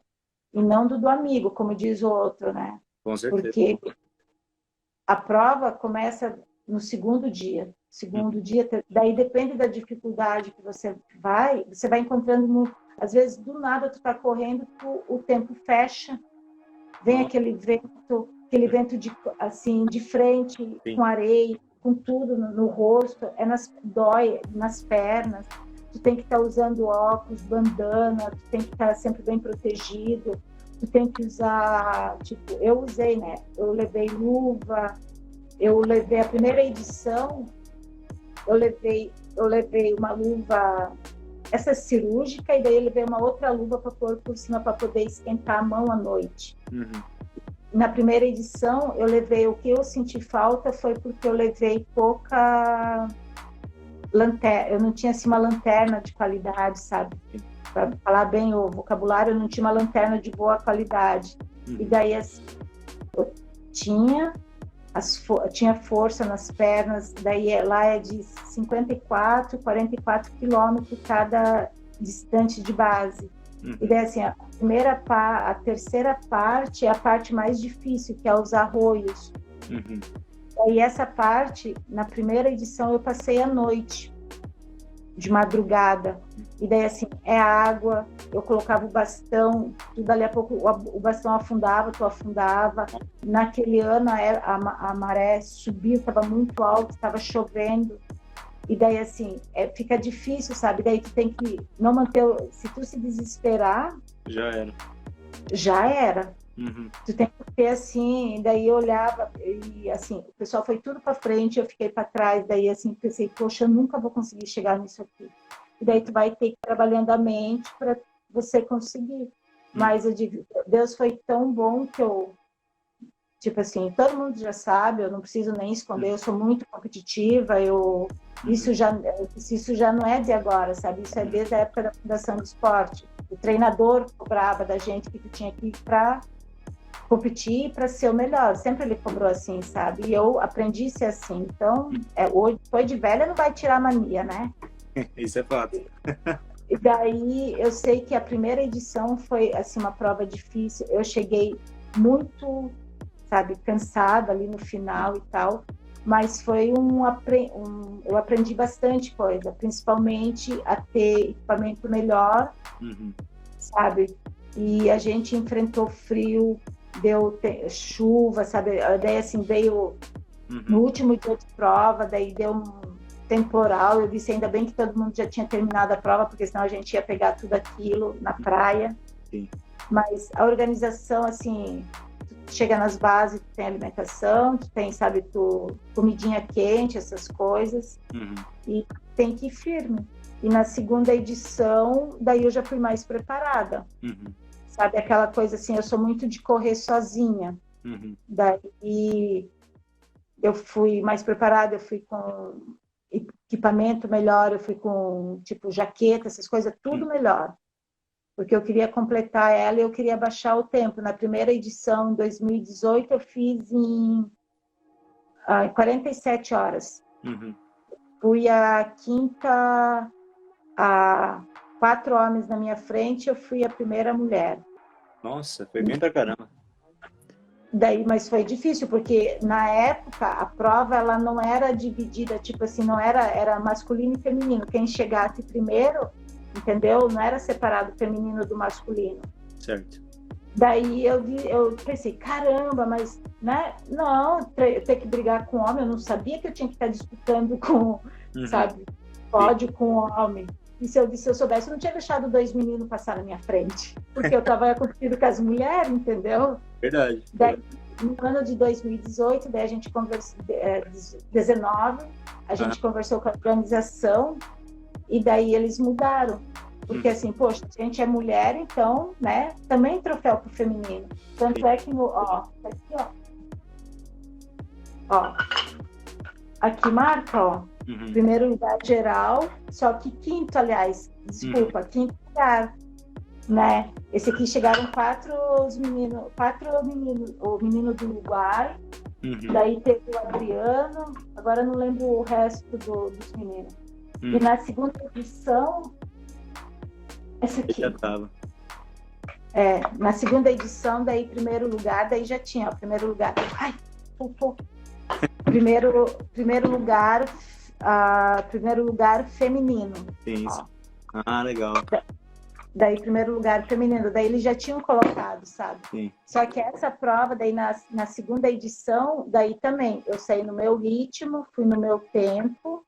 E não do amigo, como diz o outro, né? Com certeza. Porque a prova começa no segundo dia. segundo dia, daí depende da dificuldade que você vai encontrando, às vezes do nada tu tá correndo, o tempo fecha, vem aquele vento de, assim, de frente, Sim. com areia, com tudo no rosto, dói nas pernas, tu tem que estar usando óculos, bandana, tu tem que estar sempre bem protegido, tu tem que usar, tipo, eu usei, né? Eu levei luva, eu levei a primeira edição, eu levei uma luva, essa cirúrgica, e daí eu levei uma outra luva para pôr por cima para poder esquentar a mão à noite. Na primeira edição, o que eu senti falta foi porque eu levei pouca lanterna, eu não tinha assim uma lanterna de qualidade, sabe? Para falar bem o vocabulário, eu não tinha uma lanterna de boa qualidade. E daí assim, eu tinha força nas pernas, daí lá é de 54, 44 quilômetros cada distante de base. E daí assim, a terceira parte é a parte mais difícil, que é os arroios. E essa parte, na primeira edição, eu passei a noite, de madrugada. E daí assim, é água, eu colocava o bastão, tudo ali a pouco o bastão afundava, tu afundava. Naquele ano a maré subiu, estava muito alto, estava chovendo. E daí assim, fica difícil, sabe? Daí tu tem que não manter, se tu se desesperar, já era. Tu tem que ter assim, daí eu olhava e assim, o pessoal foi tudo para frente, eu fiquei para trás, daí assim, pensei, poxa, eu nunca vou conseguir chegar nisso aqui. E daí tu vai ter que ir trabalhando a mente para você conseguir. Mas eu digo, Deus foi tão bom que eu, tipo assim, todo mundo já sabe, eu não preciso nem esconder, eu sou muito competitiva, isso já não é de agora, sabe? Isso é desde a época da Fundação do Esporte. O treinador cobrava da gente que tu tinha que ir para competir para ser o melhor. Sempre ele cobrou assim, sabe? E eu aprendi a ser assim. Então, hoje, foi de velha, não vai tirar a mania, né? Isso é fato. E daí, eu sei que a primeira edição foi, assim, uma prova difícil. Eu cheguei muito, sabe, cansada ali no final e tal. Mas foi eu aprendi bastante coisa, principalmente a ter equipamento melhor, sabe? E a gente enfrentou frio, deu chuva, sabe? Daí assim, veio no último dia de prova, daí deu um temporal. Eu disse, ainda bem que todo mundo já tinha terminado a prova, porque senão a gente ia pegar tudo aquilo na praia. Sim. Mas a organização, assim, tu chega nas bases, tu tem alimentação, tu tem, sabe, comidinha quente, essas coisas, e tem que ir firme. E na segunda edição, daí eu já fui mais preparada. Sabe, aquela coisa assim, eu sou muito de correr sozinha. Daí eu fui mais preparada, eu fui com equipamento melhor, eu fui com, tipo, jaqueta, essas coisas, tudo melhor. Porque eu queria completar ela e eu queria baixar o tempo. Na primeira edição, em 2018, eu fiz em 47 horas. Fui a quinta, a 4 homens na minha frente, eu fui a primeira mulher. Nossa, foi bem pra caramba. Daí, mas foi difícil, porque na época a prova ela não era dividida, tipo assim, não era masculino e feminino. Quem chegasse primeiro, entendeu? Não era separado o feminino do masculino. Certo. Daí eu pensei, caramba, mas, né? Não, eu ter que brigar com homem, eu não sabia que eu tinha que estar disputando com, sabe, pódio com homem. E se eu soubesse, eu não tinha deixado 2 meninos passar na minha frente, porque eu estava competindo com as mulheres, entendeu? Verdade. Daí, no ano de 2018, daí a gente conversou, 19, a gente conversou com a organização e daí eles mudaram. Porque assim, poxa, a gente é mulher, então, né, também troféu pro feminino. Tanto é que, tá aqui, ó, aqui marca, ó, primeiro lugar geral, só que quinto, aliás, desculpa, quinto lugar, né? Esse aqui chegaram 4 meninos, o menino do Uruguai, daí teve o Adriano, agora não lembro o resto dos meninos. E na segunda edição, essa aqui. Já tava. Na segunda edição, daí primeiro lugar, daí já tinha, ó, primeiro lugar. Ai, primeiro lugar, primeiro lugar feminino. Sim, sim. Ah, legal. Daí, primeiro lugar feminino. Daí eles já tinham colocado, sabe? Sim. Só que essa prova, daí na segunda edição, daí também, eu saí no meu ritmo, fui no meu tempo.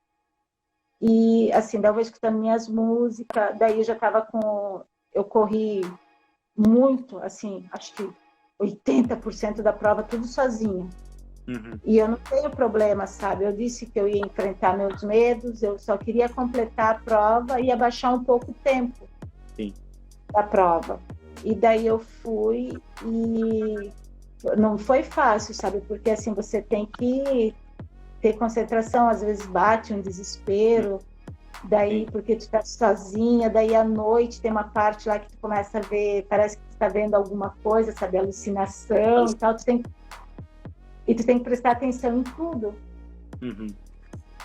E, assim, daí eu vou escutando minhas músicas. Daí eu já estava com... Eu corri muito, assim, acho que 80% da prova, tudo sozinha. Uhum. E eu não tenho problema, sabe? Eu disse que eu ia enfrentar meus medos, eu só queria completar a prova e abaixar um pouco o tempo Sim. da prova. E daí eu fui e não foi fácil, sabe? Porque assim, você tem que ter concentração, às vezes bate um desespero, daí porque tu tá sozinha, daí à noite tem uma parte lá que tu começa a ver, parece que tu tá vendo alguma coisa, sabe? Alucinação e tal, tu tem que prestar atenção em tudo. Uhum.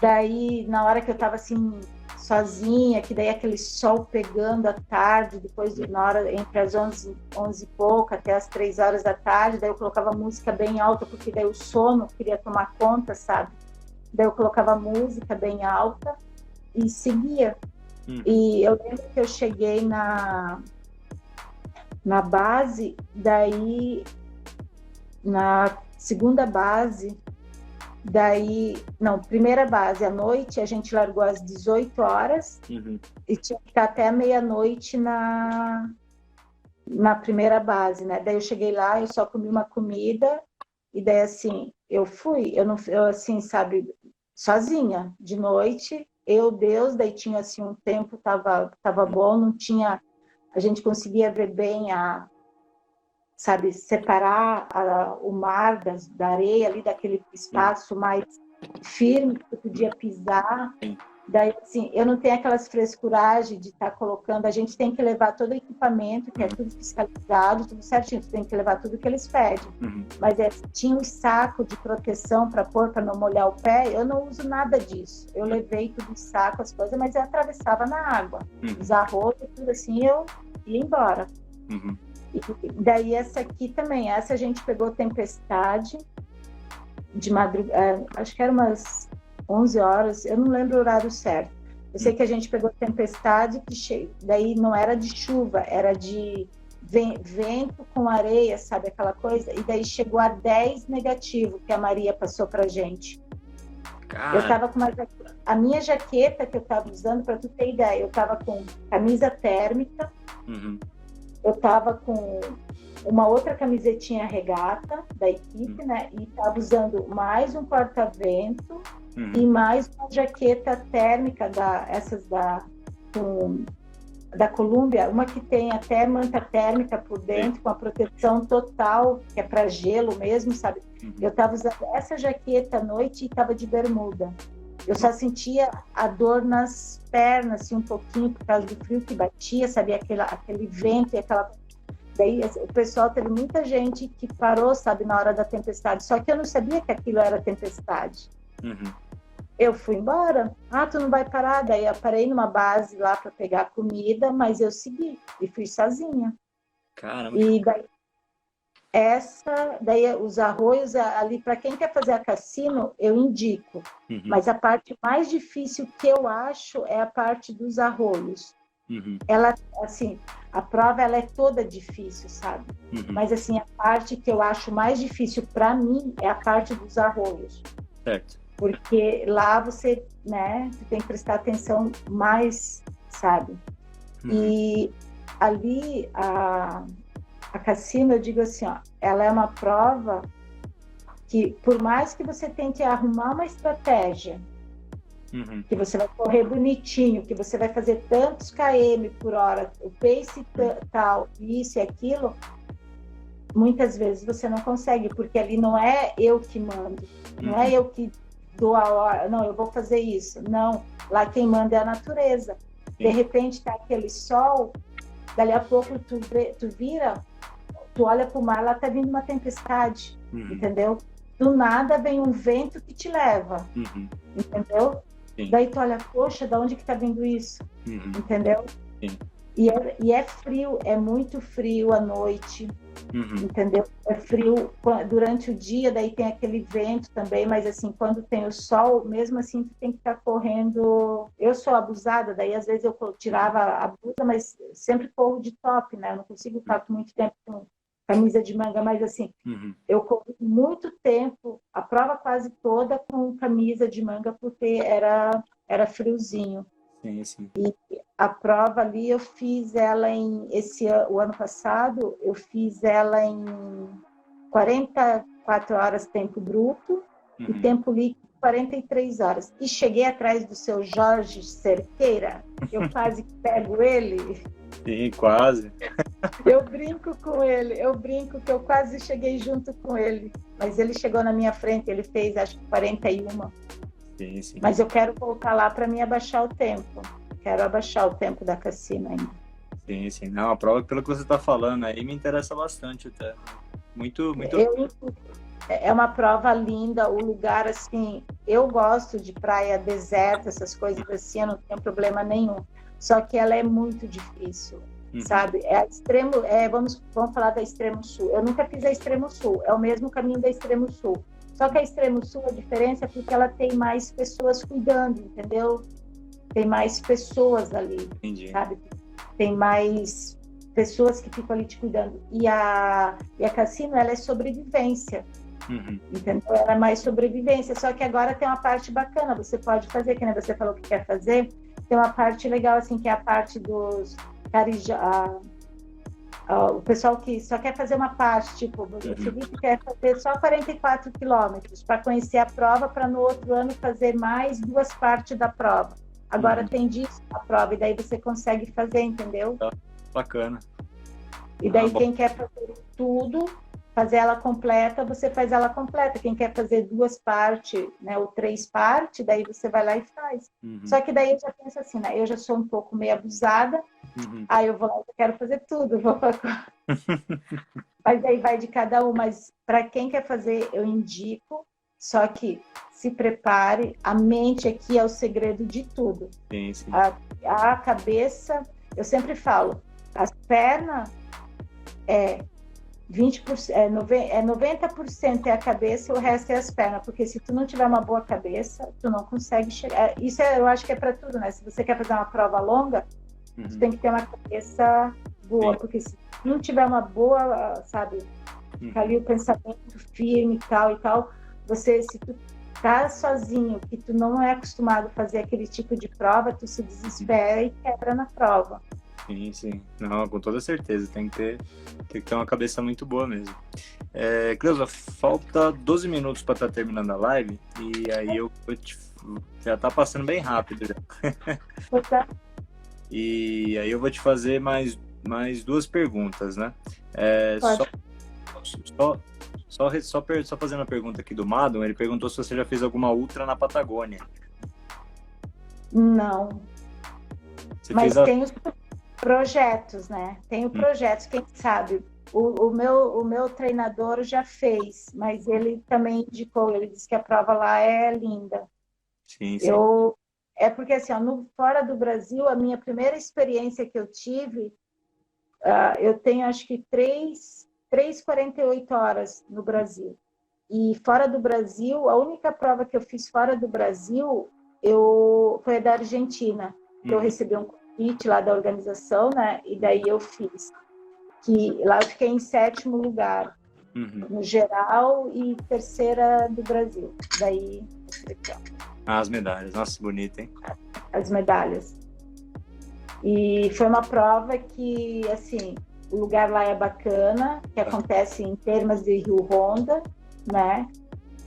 Daí, na hora que eu tava assim, sozinha, que daí aquele sol pegando à tarde, depois na hora, entre as 11 e pouca até as 3 horas da tarde, daí eu colocava música bem alta, porque daí o sono queria tomar conta, sabe? Daí eu colocava música bem alta e seguia. Uhum. E eu lembro que eu cheguei na base, daí na segunda base, daí, não, primeira base à noite, a gente largou às 18 horas Uhum. e tinha que estar até meia-noite na primeira base, né? Daí eu cheguei lá, eu só comi uma comida e daí assim, eu assim, sabe, sozinha, de noite, Deus, daí tinha assim um tempo, tava bom, não tinha, a gente conseguia ver bem sabe, separar o mar da areia ali, daquele espaço mais firme que tu podia pisar. Daí, assim, eu não tenho aquelas frescuragens de estar colocando, a gente tem que levar todo o equipamento, que é tudo fiscalizado, tudo certinho, tu tem que levar tudo que eles pedem. Uhum. Mas tinha um saco de proteção para pôr, para não molhar o pé, eu não uso nada disso. Eu levei tudo em saco, as coisas, mas eu atravessava na água. Os arroz e tudo assim, eu ia embora. Uhum. E daí essa aqui também, essa a gente pegou tempestade de madrugada, acho que era umas 11 horas, eu não lembro o horário certo. Eu sei que a gente pegou tempestade, daí não era de chuva, era de vento com areia, sabe, aquela coisa, e daí chegou a 10 negativo que a Maria passou pra gente. Cara. Eu tava com a minha jaqueta que eu tava usando, para tu ter ideia, eu tava com camisa térmica, Uhum. eu tava com uma outra camisetinha regata da equipe, né? E tava usando mais um corta-vento e mais uma jaqueta térmica da Columbia, uma que tem até manta térmica por dentro, com a proteção total, que é para gelo mesmo, sabe? Eu tava usando essa jaqueta à noite e tava de bermuda. Eu só sentia a dor nas pernas, assim, um pouquinho, por causa do frio que batia, sabia? Aquele vento e aquela... Daí o pessoal, teve muita gente que parou, sabe, na hora da tempestade. Só que eu não sabia que aquilo era tempestade. Uhum. Eu fui embora. Ah, tu não vai parar? Daí eu parei numa base lá para pegar comida, mas eu segui e fui sozinha. Caramba. E daí os arroios ali, para quem quer fazer a cassino, eu indico. Uhum. Mas a parte mais difícil que eu acho é a parte dos arroios. Uhum. Ela, assim, a prova ela é toda difícil, sabe? Uhum. Mas assim, a parte que eu acho mais difícil para mim é a parte dos arroios. Certo. Porque lá você, né, você tem que prestar atenção mais, sabe? Uhum. E ali a cassino, eu digo assim, ó, ela é uma prova que, por mais que você tente arrumar uma estratégia, que você vai correr bonitinho, que você vai fazer tantos km por hora, o pace tal, isso e aquilo, muitas vezes você não consegue, porque ali não é eu que mando, não é eu que dou a hora, não, eu vou fazer isso, não, lá quem manda é a natureza. De repente tá aquele sol, dali a pouco tu vira, tu olha pro mar, lá tá vindo uma tempestade, entendeu? Do nada vem um vento que te leva, entendeu? Sim. Daí tu olha, poxa, da onde que tá vindo isso? Entendeu? Sim. E é frio, é muito frio à noite, Uhum. entendeu? É frio durante o dia, daí tem aquele vento também, mas assim, quando tem o sol, mesmo assim, tu tem que estar correndo. Eu sou abusada, daí às vezes eu tirava a blusa, mas sempre corro de top, né? Eu não consigo ficar muito tempo com camisa de manga, mas assim, Uhum. eu corri muito tempo, a prova quase toda com camisa de manga, porque era friozinho. Sim, sim. A prova ali eu fiz ela o ano passado, eu fiz ela em 44 horas tempo bruto e Uhum. tempo líquido 43 horas. E cheguei atrás do seu Jorge Cerqueira, eu quase pego ele. Sim, quase. Eu brinco com ele, eu brinco que eu quase cheguei junto com ele, mas ele chegou na minha frente, ele fez acho que 41. Sim, sim. Mas eu quero voltar lá para me abaixar o tempo. Quero abaixar o tempo da Cassina ainda. Sim, sim. Não, a prova, pelo que você está falando aí, me interessa bastante até. Muito, muito. É uma prova linda, o lugar assim, eu gosto de praia deserta, essas coisas assim, eu não tenho problema nenhum. Só que ela é muito difícil, sabe? É a extremo, vamos falar da extremo sul. Eu nunca fiz a extremo sul, é o mesmo caminho da extremo sul. Só que a extremo sul, a diferença é porque ela tem mais pessoas cuidando, entendeu? Tem mais pessoas ali, Entendi. sabe? Tem mais pessoas que ficam ali te cuidando. E a Cassino, ela é sobrevivência. Uhum. Entendeu? Ela é mais sobrevivência. Só que agora tem uma parte bacana. Você pode fazer, que nem você falou que quer fazer. Tem uma parte legal, assim, que é a parte dos carijá. O pessoal que só quer fazer uma parte, tipo, o Felipe quer fazer só 44 quilômetros para conhecer a prova, para no outro ano fazer mais 2 partes da prova. Agora tem disso a prova, e daí você consegue fazer, entendeu? Bacana. E daí quem quer fazer tudo, fazer ela completa, você faz ela completa. Quem quer fazer 2 partes, né, ou 3 partes, daí você vai lá e faz. Só que daí eu já penso assim, né? Eu já sou um pouco meio abusada, aí eu vou lá, eu quero fazer tudo. Mas daí vai de cada um. Mas para quem quer fazer, eu indico. Só que se prepare, a mente aqui é o segredo de tudo. Sim, sim. A cabeça, eu sempre falo, as pernas é 20%, 90% é a cabeça e o resto é as pernas, porque se tu não tiver uma boa cabeça, tu não consegue chegar. Isso eu acho que é para tudo, né? Se você quer fazer uma prova longa, tu tem que ter uma cabeça boa, sim, porque se tu não tiver uma boa, sabe, ficar ali o pensamento firme e tal, você, se tu tá sozinho, que tu não é acostumado a fazer aquele tipo de prova, tu se desespera e quebra na prova. Sim, sim. Não, com toda certeza. Tem que ter uma cabeça muito boa mesmo. Cleusa, falta 12 minutos para estar terminando a live e aí já tá passando bem rápido já. E aí eu vou te fazer mais 2 perguntas, né? Só fazendo a pergunta aqui do Madon, ele perguntou se você já fez alguma ultra na Patagônia. Não. Mas tem os projetos, né? Tenho projetos, quem sabe. O meu treinador já fez, mas ele também indicou, ele disse que a prova lá é linda. Sim, sim. É porque, assim, fora do Brasil, a minha primeira experiência que eu tive, eu tenho acho que 48 horas no Brasil. E fora do Brasil, a única prova que eu fiz fora do Brasil foi a da Argentina. Eu recebi um convite lá da organização, né? E daí eu fiz. Que lá eu fiquei em 7º lugar, no geral, e 3ª do Brasil. Daí, as medalhas. Nossa, bonito, hein? As medalhas. E foi uma prova que, assim, o lugar lá é bacana, que acontece em Termas de Rio Honda, né?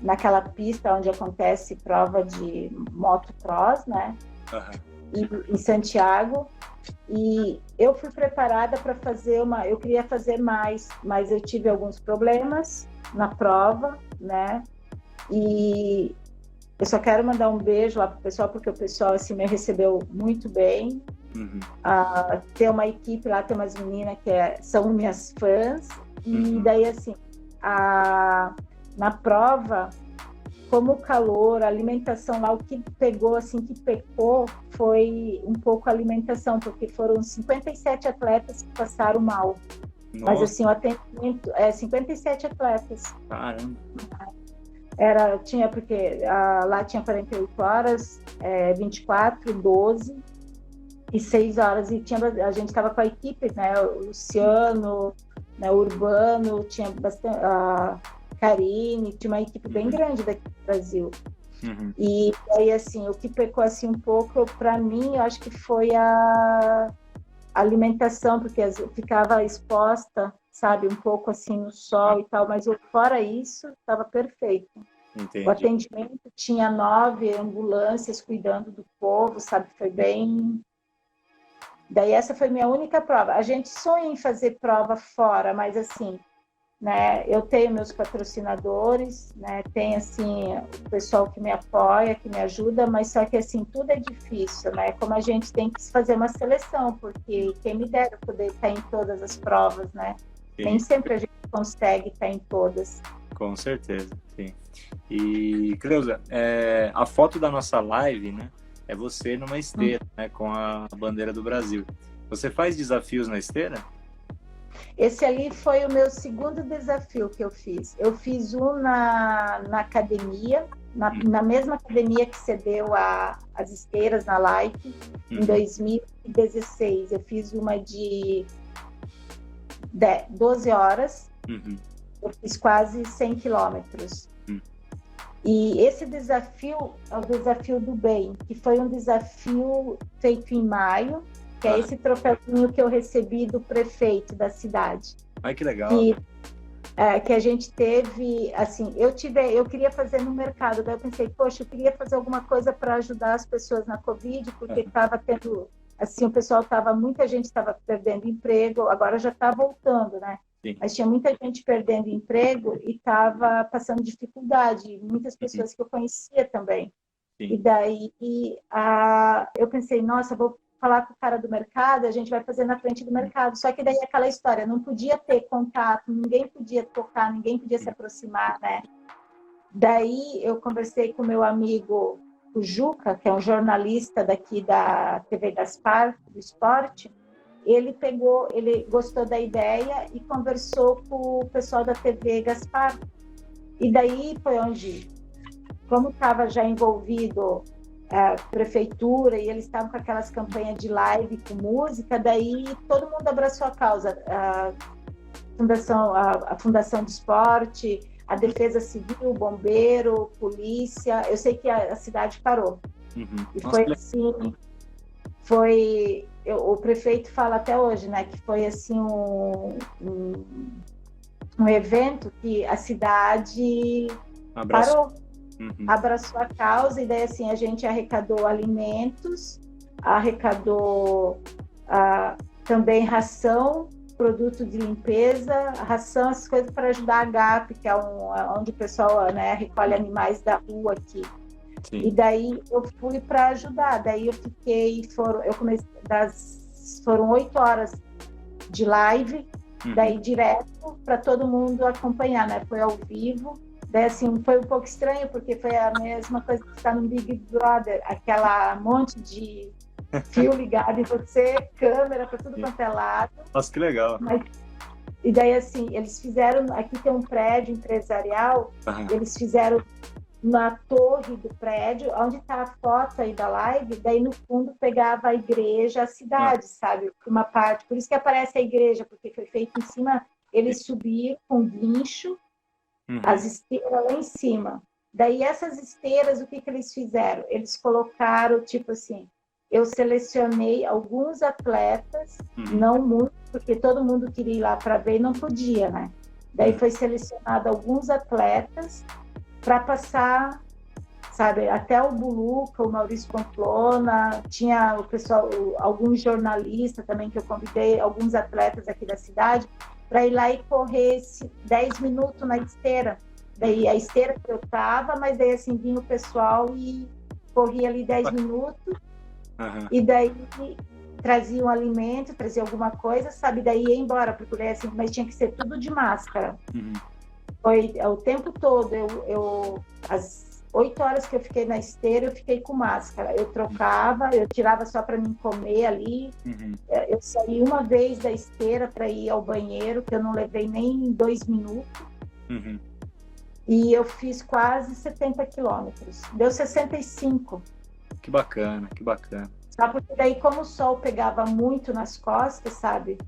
Naquela pista onde acontece prova de motocross, né? Em Santiago. E eu fui preparada para fazer eu queria fazer mais, mas eu tive alguns problemas na prova, né? E eu só quero mandar um beijo lá pro pessoal, porque o pessoal assim me recebeu muito bem. Tem uma equipe lá, tem umas meninas que são minhas fãs. E daí assim, na prova, como o calor, a alimentação lá, o que pegou, assim, que pecou foi foi um pouco a alimentação, porque foram 57 atletas que passaram mal. Nossa. Mas assim, o atendimento 57 atletas. Caramba. Porque lá tinha 48 horas, 24, 12 e 6 horas. E a gente estava com a equipe, né? O Luciano, né, o Urbano, tinha bastante, a Karine, tinha uma equipe bem grande daqui do Brasil. Uhum. E aí, assim, o que pecou assim, um pouco, para mim, eu acho que foi a alimentação, porque eu ficava exposta, sabe, um pouco assim no sol e tal, mas fora isso, estava perfeito. Entendi. O atendimento tinha 9 ambulâncias cuidando do povo, sabe, foi bem... Daí essa foi minha única prova. A gente sonha em fazer prova fora, mas assim, né, eu tenho meus patrocinadores, né, tem assim o pessoal que me apoia, que me ajuda, mas só que assim tudo é difícil, né? Como a gente tem que fazer uma seleção, porque quem me dera poder estar em todas as provas, né? Sim. Nem sempre a gente consegue estar em todas. Com certeza, sim. E Cleusa, a foto da nossa live, né, é você numa esteira, né, com a bandeira do Brasil. Você faz desafios na esteira? Esse ali foi o meu segundo desafio que eu fiz. Eu fiz um na academia, na mesma academia que cedeu as esteiras na Like, em 2016. Eu fiz uma de 12 horas, eu fiz quase 100 quilômetros. E esse desafio é o desafio do bem, que foi um desafio feito em maio, que é esse troféuzinho que eu recebi do prefeito da cidade. Ai, que legal. Que a gente teve, assim, eu queria fazer no mercado, daí eu pensei, poxa, eu queria fazer alguma coisa para ajudar as pessoas na Covid, porque estava tendo, assim, muita gente estava perdendo emprego, agora já está voltando, né? Sim. Mas tinha muita gente perdendo emprego e estava passando dificuldade, muitas pessoas que eu conhecia também. Sim. E daí eu pensei, nossa, vou falar com o cara do mercado, a gente vai fazer na frente do mercado. Só que daí aquela história, não podia ter contato, ninguém podia tocar, ninguém podia se aproximar, né? Daí eu conversei com meu amigo, o Juca, que é um jornalista daqui da TV Gaspar, do esporte. Ele gostou da ideia e conversou com o pessoal da TV Gaspar. E daí foi onde, como estava já envolvido a prefeitura e eles estavam com aquelas campanhas de live com música, daí todo mundo abraçou a causa, a Fundação do Esporte, a Defesa Civil, bombeiro, polícia. Eu sei que a cidade parou. E foi assim, o prefeito fala até hoje, né, que foi assim um evento que a cidade parou. Abraçou a causa, e daí assim a gente arrecadou alimentos, arrecadou também ração, produto de limpeza, ração, essas coisas para ajudar a GAP, que é onde o pessoal, né, recolhe animais da rua aqui. Sim. E daí eu fui para ajudar, daí foram 8 horas de live, daí direto para todo mundo acompanhar, né, foi ao vivo. Daí, assim, foi um pouco estranho, porque foi a mesma coisa que está no Big Brother, aquela monte de fio ligado em você, câmera para tudo quanto é lado. Nossa, que legal. E daí, assim, eles fizeram, aqui tem um prédio empresarial, eles fizeram na torre do prédio, onde está a foto aí da live, daí no fundo pegava a igreja, a cidade, sabe? Uma parte, por isso que aparece a igreja, porque foi feito em cima, eles subiram com guincho, as esteiras lá em cima. Daí essas esteiras, o que eles fizeram? Eles colocaram, tipo assim, eu selecionei alguns atletas, não muito, porque todo mundo queria ir lá para ver e não podia, né? Daí foi selecionado alguns atletas para passar, sabe, até o Buluca, o Maurício Pamplona, tinha o pessoal, alguns jornalistas também que eu convidei, alguns atletas aqui da cidade, para ir lá e correr 10 minutos na esteira. Daí a esteira que eu estava, mas daí assim vinha o pessoal e corria ali 10 minutos, e daí trazia um alimento, trazia alguma coisa, sabe, daí ia embora, porque daí, assim, mas tinha que ser tudo de máscara. Foi o tempo todo, 8 horas que eu fiquei na esteira, eu fiquei com máscara. Eu trocava, eu tirava só para mim comer ali. Uhum. Eu saí uma vez da esteira para ir ao banheiro, que eu não levei nem 2 minutos. Uhum. E eu fiz quase 70 quilômetros. Deu 65. Que bacana, que bacana. Só porque daí, como o sol pegava muito nas costas, sabe?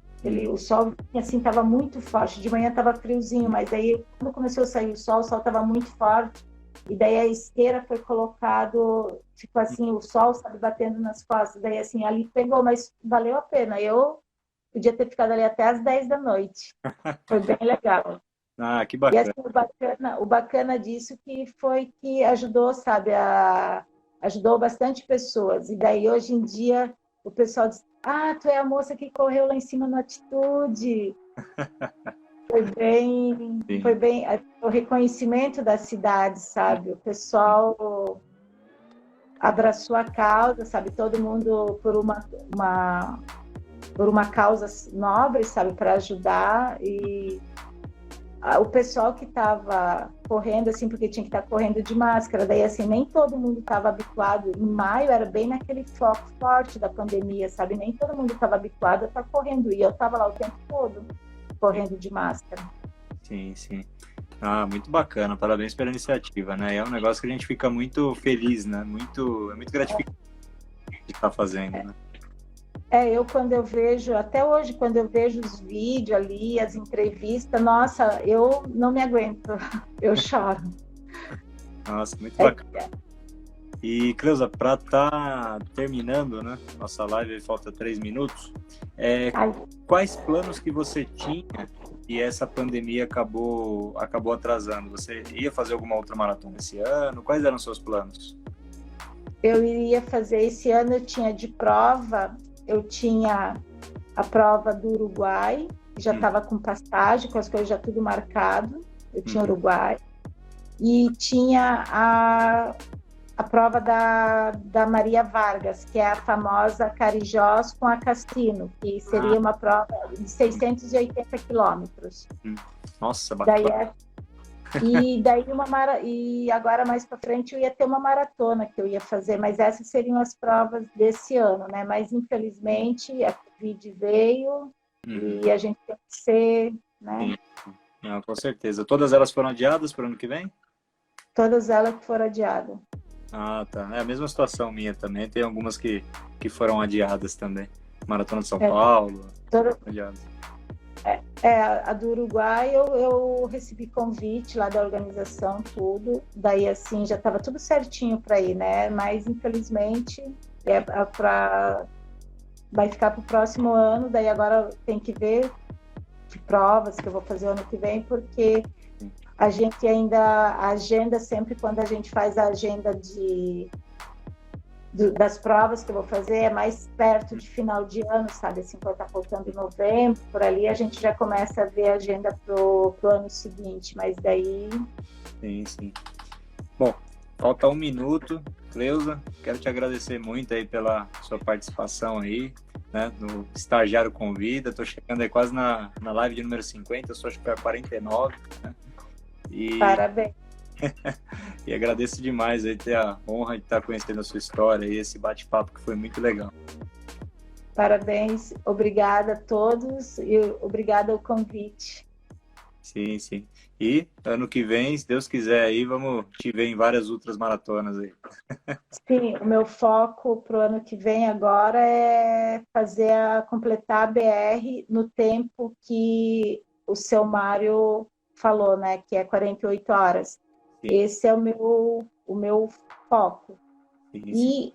O sol, assim, estava muito forte. De manhã estava friozinho, mas daí, quando começou a sair o sol estava muito forte. E daí a esteira foi colocado, ficou assim, o sol, sabe, batendo nas costas. Daí, assim, ali pegou, mas valeu a pena. Eu podia ter ficado ali até as 10 da noite. Foi bem legal. Ah, que E bacana. assim, o bacana disso que foi que ajudou, sabe, ajudou bastante pessoas. E daí, hoje em dia, o pessoal diz, ah, tu é a moça que correu lá em cima no Atitude. Foi Sim. bem o reconhecimento da cidade, sabe? O pessoal abraçou a causa, sabe? Todo mundo por uma causa nobre, sabe? Para ajudar. E o pessoal que estava correndo, assim, porque tinha que estar correndo de máscara, daí, assim, nem todo mundo estava habituado. Em maio era bem naquele foco forte da pandemia, sabe? Nem todo mundo estava habituado a estar correndo. E eu estava lá o tempo todo correndo de máscara. Sim, sim. Ah, muito bacana. Parabéns pela iniciativa, né? É um negócio que a gente fica muito feliz, né? É muito gratificante de estar fazendo, né? Eu quando eu vejo, até hoje, quando eu vejo os vídeos ali, as entrevistas, nossa, eu não me aguento, eu choro. Nossa, muito bacana. E, Cleusa, para estar terminando, né, nossa live, falta 3 minutos, quais planos que você tinha e essa pandemia acabou atrasando? Você ia fazer alguma outra maratona esse ano? Quais eram os seus planos? Eu iria fazer, esse ano eu tinha de prova, eu tinha a prova do Uruguai, já estava com passagem, com as coisas já tudo marcado, eu tinha Uruguai, e tinha a prova da Maria Vargas, que é a famosa Carijós com a Cassino, que seria uma prova de 680 quilômetros. Nossa, bacana. E agora mais para frente eu ia ter uma maratona que eu ia fazer, mas essas seriam as provas desse ano, né? Mas infelizmente a Covid veio e a gente tem que ser, né? Não, com certeza. Todas elas foram adiadas para o ano que vem? Todas elas foram adiadas. Ah, tá. É a mesma situação minha também. Tem algumas que foram adiadas também. Maratona de São Paulo. Adiadas. A do Uruguai eu recebi convite lá da organização, tudo. Daí, assim, já estava tudo certinho para ir, né? Mas, infelizmente, vai ficar para o próximo ano. Daí, agora tem que ver que provas que eu vou fazer ano que vem, porque a gente ainda agenda sempre, quando a gente faz a agenda das provas que eu vou fazer, é mais perto de final de ano, sabe? Assim, quando tá faltando novembro, por ali, a gente já começa a ver a agenda pro ano seguinte, mas daí... Sim, sim. Bom, falta 1 minuto. Cleusa, quero te agradecer muito aí pela sua participação aí, né, no Estagiário Convida. Tô chegando aí quase na live de número 50, eu só acho que foi a 49, né? Parabéns. E agradeço demais aí ter a honra de estar conhecendo a sua história e esse bate-papo que foi muito legal. Parabéns, obrigada a todos e obrigada ao convite. Sim, sim. E ano que vem, se Deus quiser aí, vamos te ver em várias outras maratonas aí. Sim, o meu foco para o ano que vem agora é completar a BR no tempo que o seu Mário falou, né, que é 48 horas. Sim. Esse é o meu foco. Sim, sim. E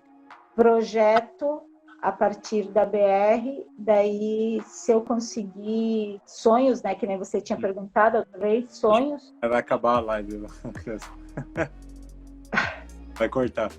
projeto a partir da BR, daí se eu conseguir sonhos, né, que nem você tinha perguntado outra vez, sonhos. Vai acabar a live. Vai cortar.